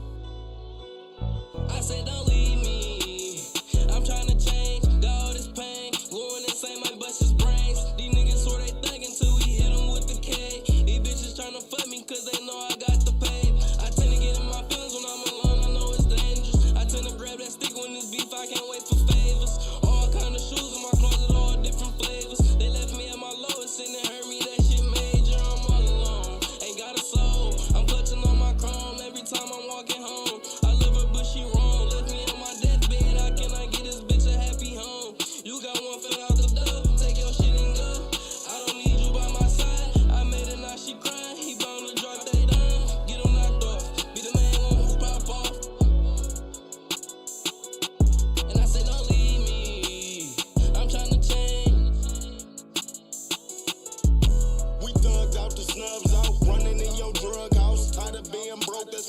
I said don't leave me. I'm trying to change, got all this pain. Going insane, my bust his brains. These niggas swear they thuggin' till we hit them with the K. These bitches tryna fuck me cause they know I got the pay. I tend to get in my feelings when I'm alone, I know it's dangerous. I tend to grab that stick when it's beef, I can't wait for favors. All kind of shoes in my closet, all different flavors. They left me at my lowest and it hurt me, that shit major. I'm all alone, ain't got a soul. I'm clutching on my chrome every time I'm walking home. I love her but she wrong, left me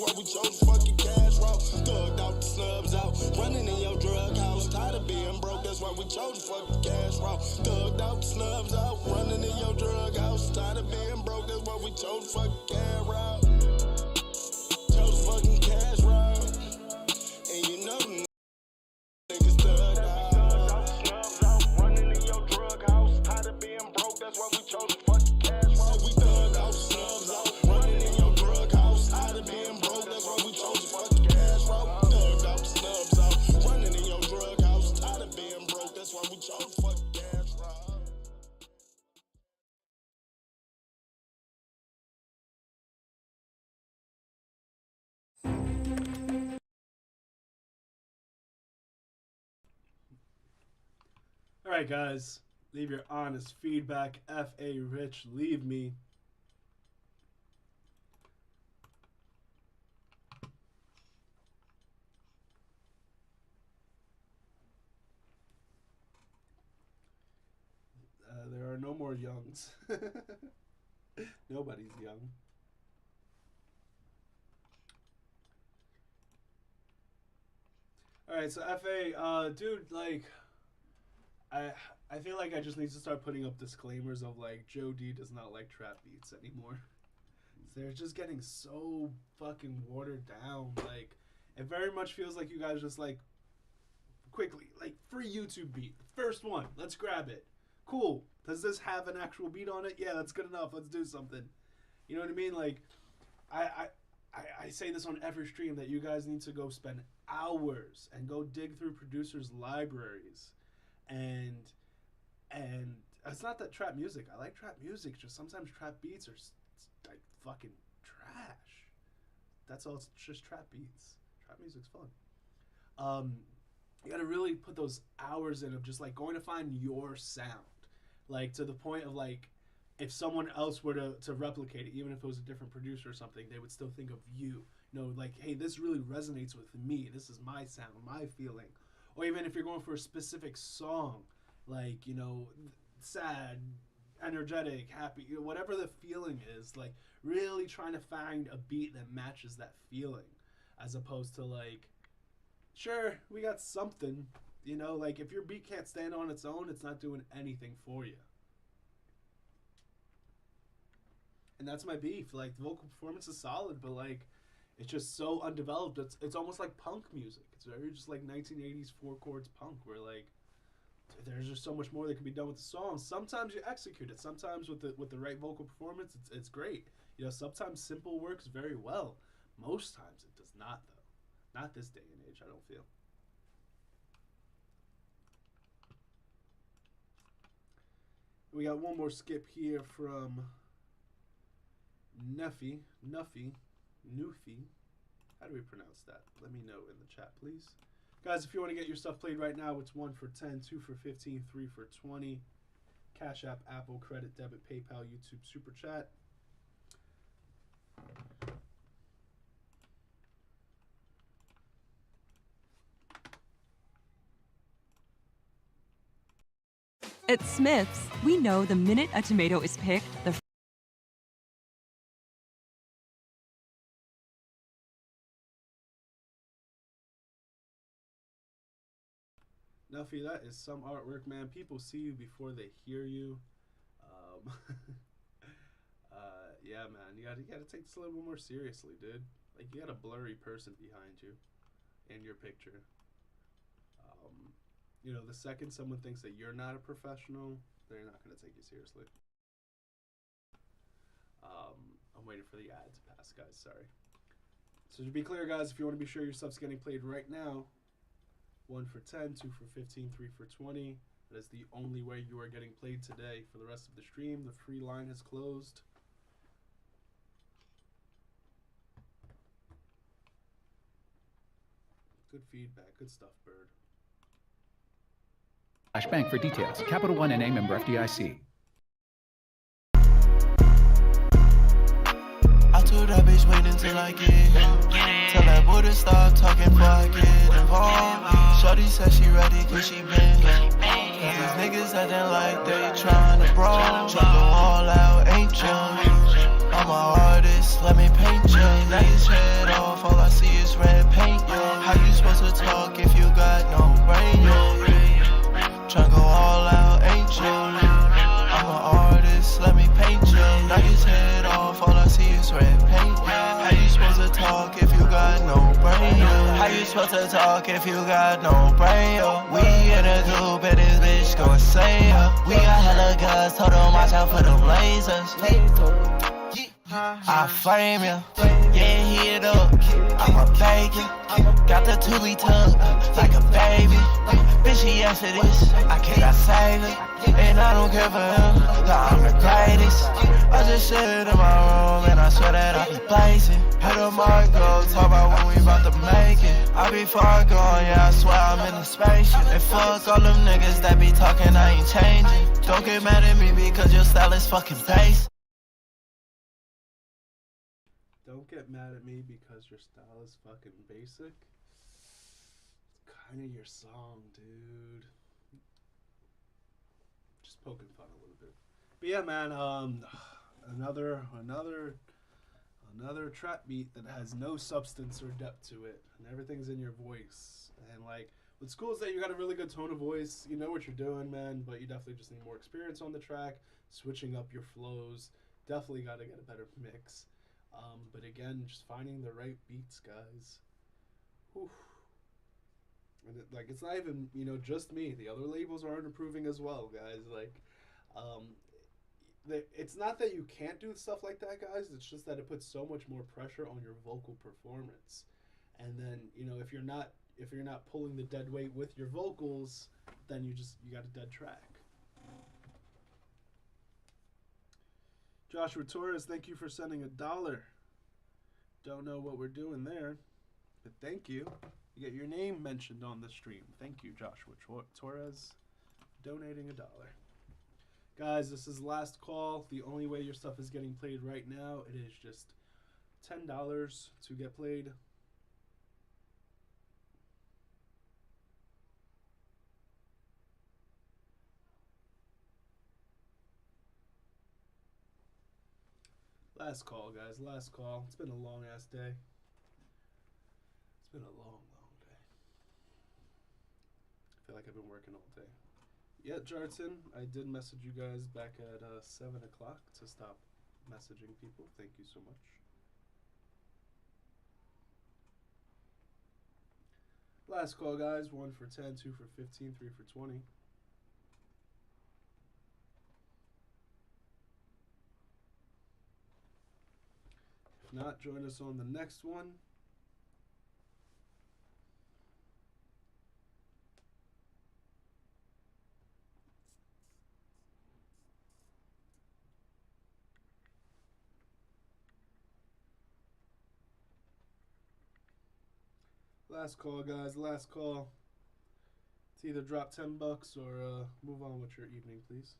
why we chose fucking cash route. Thugged out the snubs out, running in your drug house. Tired of being broke, that's why we chose fucking cash route. Thugged out the snubs out, running in your drug house. Tired of being broke, that's why we chose fucking cash route. Chose fucking cash route. And you know them niggas thugged out. Snubs out, running in your drug house. Tired of being broke, that's why we chose fucking cash route. We thugged out, snubs out, running in your drug house. Tired of being broke, that's why we chose fucking cash route. Thugged out, snubs out, running in your drug house. Tired of being broke, that's why we chose fucking cash route. Alright guys, leave your honest feedback. F.A. Rich, leave me. There are no more youngs. Nobody's young. Alright, so F.A., dude, like... I feel like I just need to start putting up disclaimers of like Joe D does not like trap beats anymore. They're just getting so fucking watered down. Like it very much feels like you guys just like quickly like free YouTube beat, first one, let's grab it. Cool. Does this have an actual beat on it? Yeah, that's good enough. Let's do something. You know what I mean? Like I say this on every stream that you guys need to go spend hours and go dig through producers' libraries. And it's not that trap music. I like trap music. Just sometimes trap beats are like fucking trash. That's all. It's just trap beats. Trap music's fun. You gotta really put those hours in of just like going to find your sound, like to the point of like if someone else were to replicate it, even if it was a different producer or something, they would still think of you. You know, like hey, this really resonates with me. This is my sound, my feeling. Or even if you're going for a specific song, like, you know, sad, energetic, happy, whatever the feeling is, like, really trying to find a beat that matches that feeling. As opposed to, like, sure, we got something, you know, like, if your beat can't stand on its own, it's not doing anything for you. And that's my beef. Like, the vocal performance is solid, but, like, it's just so undeveloped. It's almost like punk music. It's very just like 1980s four chords punk where like there's just so much more that can be done with the song. Sometimes you execute it. Sometimes with the right vocal performance, it's great. You know, sometimes simple works very well. Most times it does not though. Not this day and age, I don't feel. We got one more skip here from Nuffy. How do we pronounce that? Let me know in the chat, please. Guys, if you want to get your stuff played right now, it's 1 for 10, 2 for 15, 3 for 20. Cash App, Apple, Credit, Debit, PayPal, YouTube SuperChat. At Smith's, we know the minute a tomato is picked, the Nuffy, that is some artwork, man. People see you before they hear you. Yeah, man. You gotta take this a little more seriously, dude. Like, you got a blurry person behind you in your picture. You know, the second someone thinks that you're not a professional, they're not gonna take you seriously. I'm waiting for the ad to pass, guys. Sorry. So to be clear, guys, if you want to be sure your stuff's getting played right now, 1 for 10, 2 for 15, 3 for 20. That is the only way you are getting played today. For the rest of the stream, the free line has closed. Good feedback. Good stuff, Bird. Bank for details. Capital One NA, member FDIC. I told that bitch wait until I get. Tell that boy to stop talking before I get involved. Shorty said she ready cause she been here. Cause these niggas acting like they trying to brawl. Try to go all out, ain't you? I'm an artist, let me paint you. Knock his head off. you supposed to talk if you got no brain, yo? We in a coupe and this bitch gon' say, yo. We got hella guns, told them watch out for the lasers. I flame ya, yeah, heat up. I'm a bacon, got the toolie tub like a baby. Bitch, he asked for this, I cannot save it. And I don't care for him, I'm the greatest. I just sit in my room and I swear that I be blazing. Had a mark go, talk about when we about to make it. I be far gone, yeah, I swear I'm in a spaceship. And fuck all them niggas that be talking, I ain't changing. Don't get mad at me because your style is fucking base. Don't get mad at me because your style is fucking basic. It's kind of your song, dude. Just poking fun a little bit. But yeah, man, another trap beat that has no substance or depth to it, and everything's in your voice. And like, what's cool is that you got a really good tone of voice. You know what you're doing, man, but you definitely just need more experience on the track, switching up your flows. Definitely got to get a better mix. But again, just finding the right beats, guys. Whew. And it's not even, just me. The other labels aren't improving as well, guys. Like, it's not that you can't do stuff like that, guys. It's just that it puts so much more pressure on your vocal performance. And then, if you're not pulling the dead weight with your vocals, then you got a dead track. Joshua Torres, thank you for sending $1. Don't know what we're doing there, but thank you. You get your name mentioned on the stream. Thank you, Joshua Torres, donating $1. Guys, this is last call. The only way your stuff is getting played right now, it is just $10 to get played. Last call, guys. Last call. It's been a long-ass day. It's been a long, long day. I feel like I've been working all day. Yeah, Jarton, I did message you guys back at 7 o'clock to stop messaging people. Thank you so much. Last call, guys. 1 for 10, 2 for 15, 3 for 20. If not, join us on the next one. Last call, guys. Last call. It's either drop $10 or move on with your evening, please.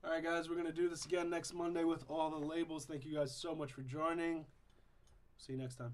Alright, guys, we're going to do this again next Monday with all the labels. Thank you guys so much for joining. See you next time.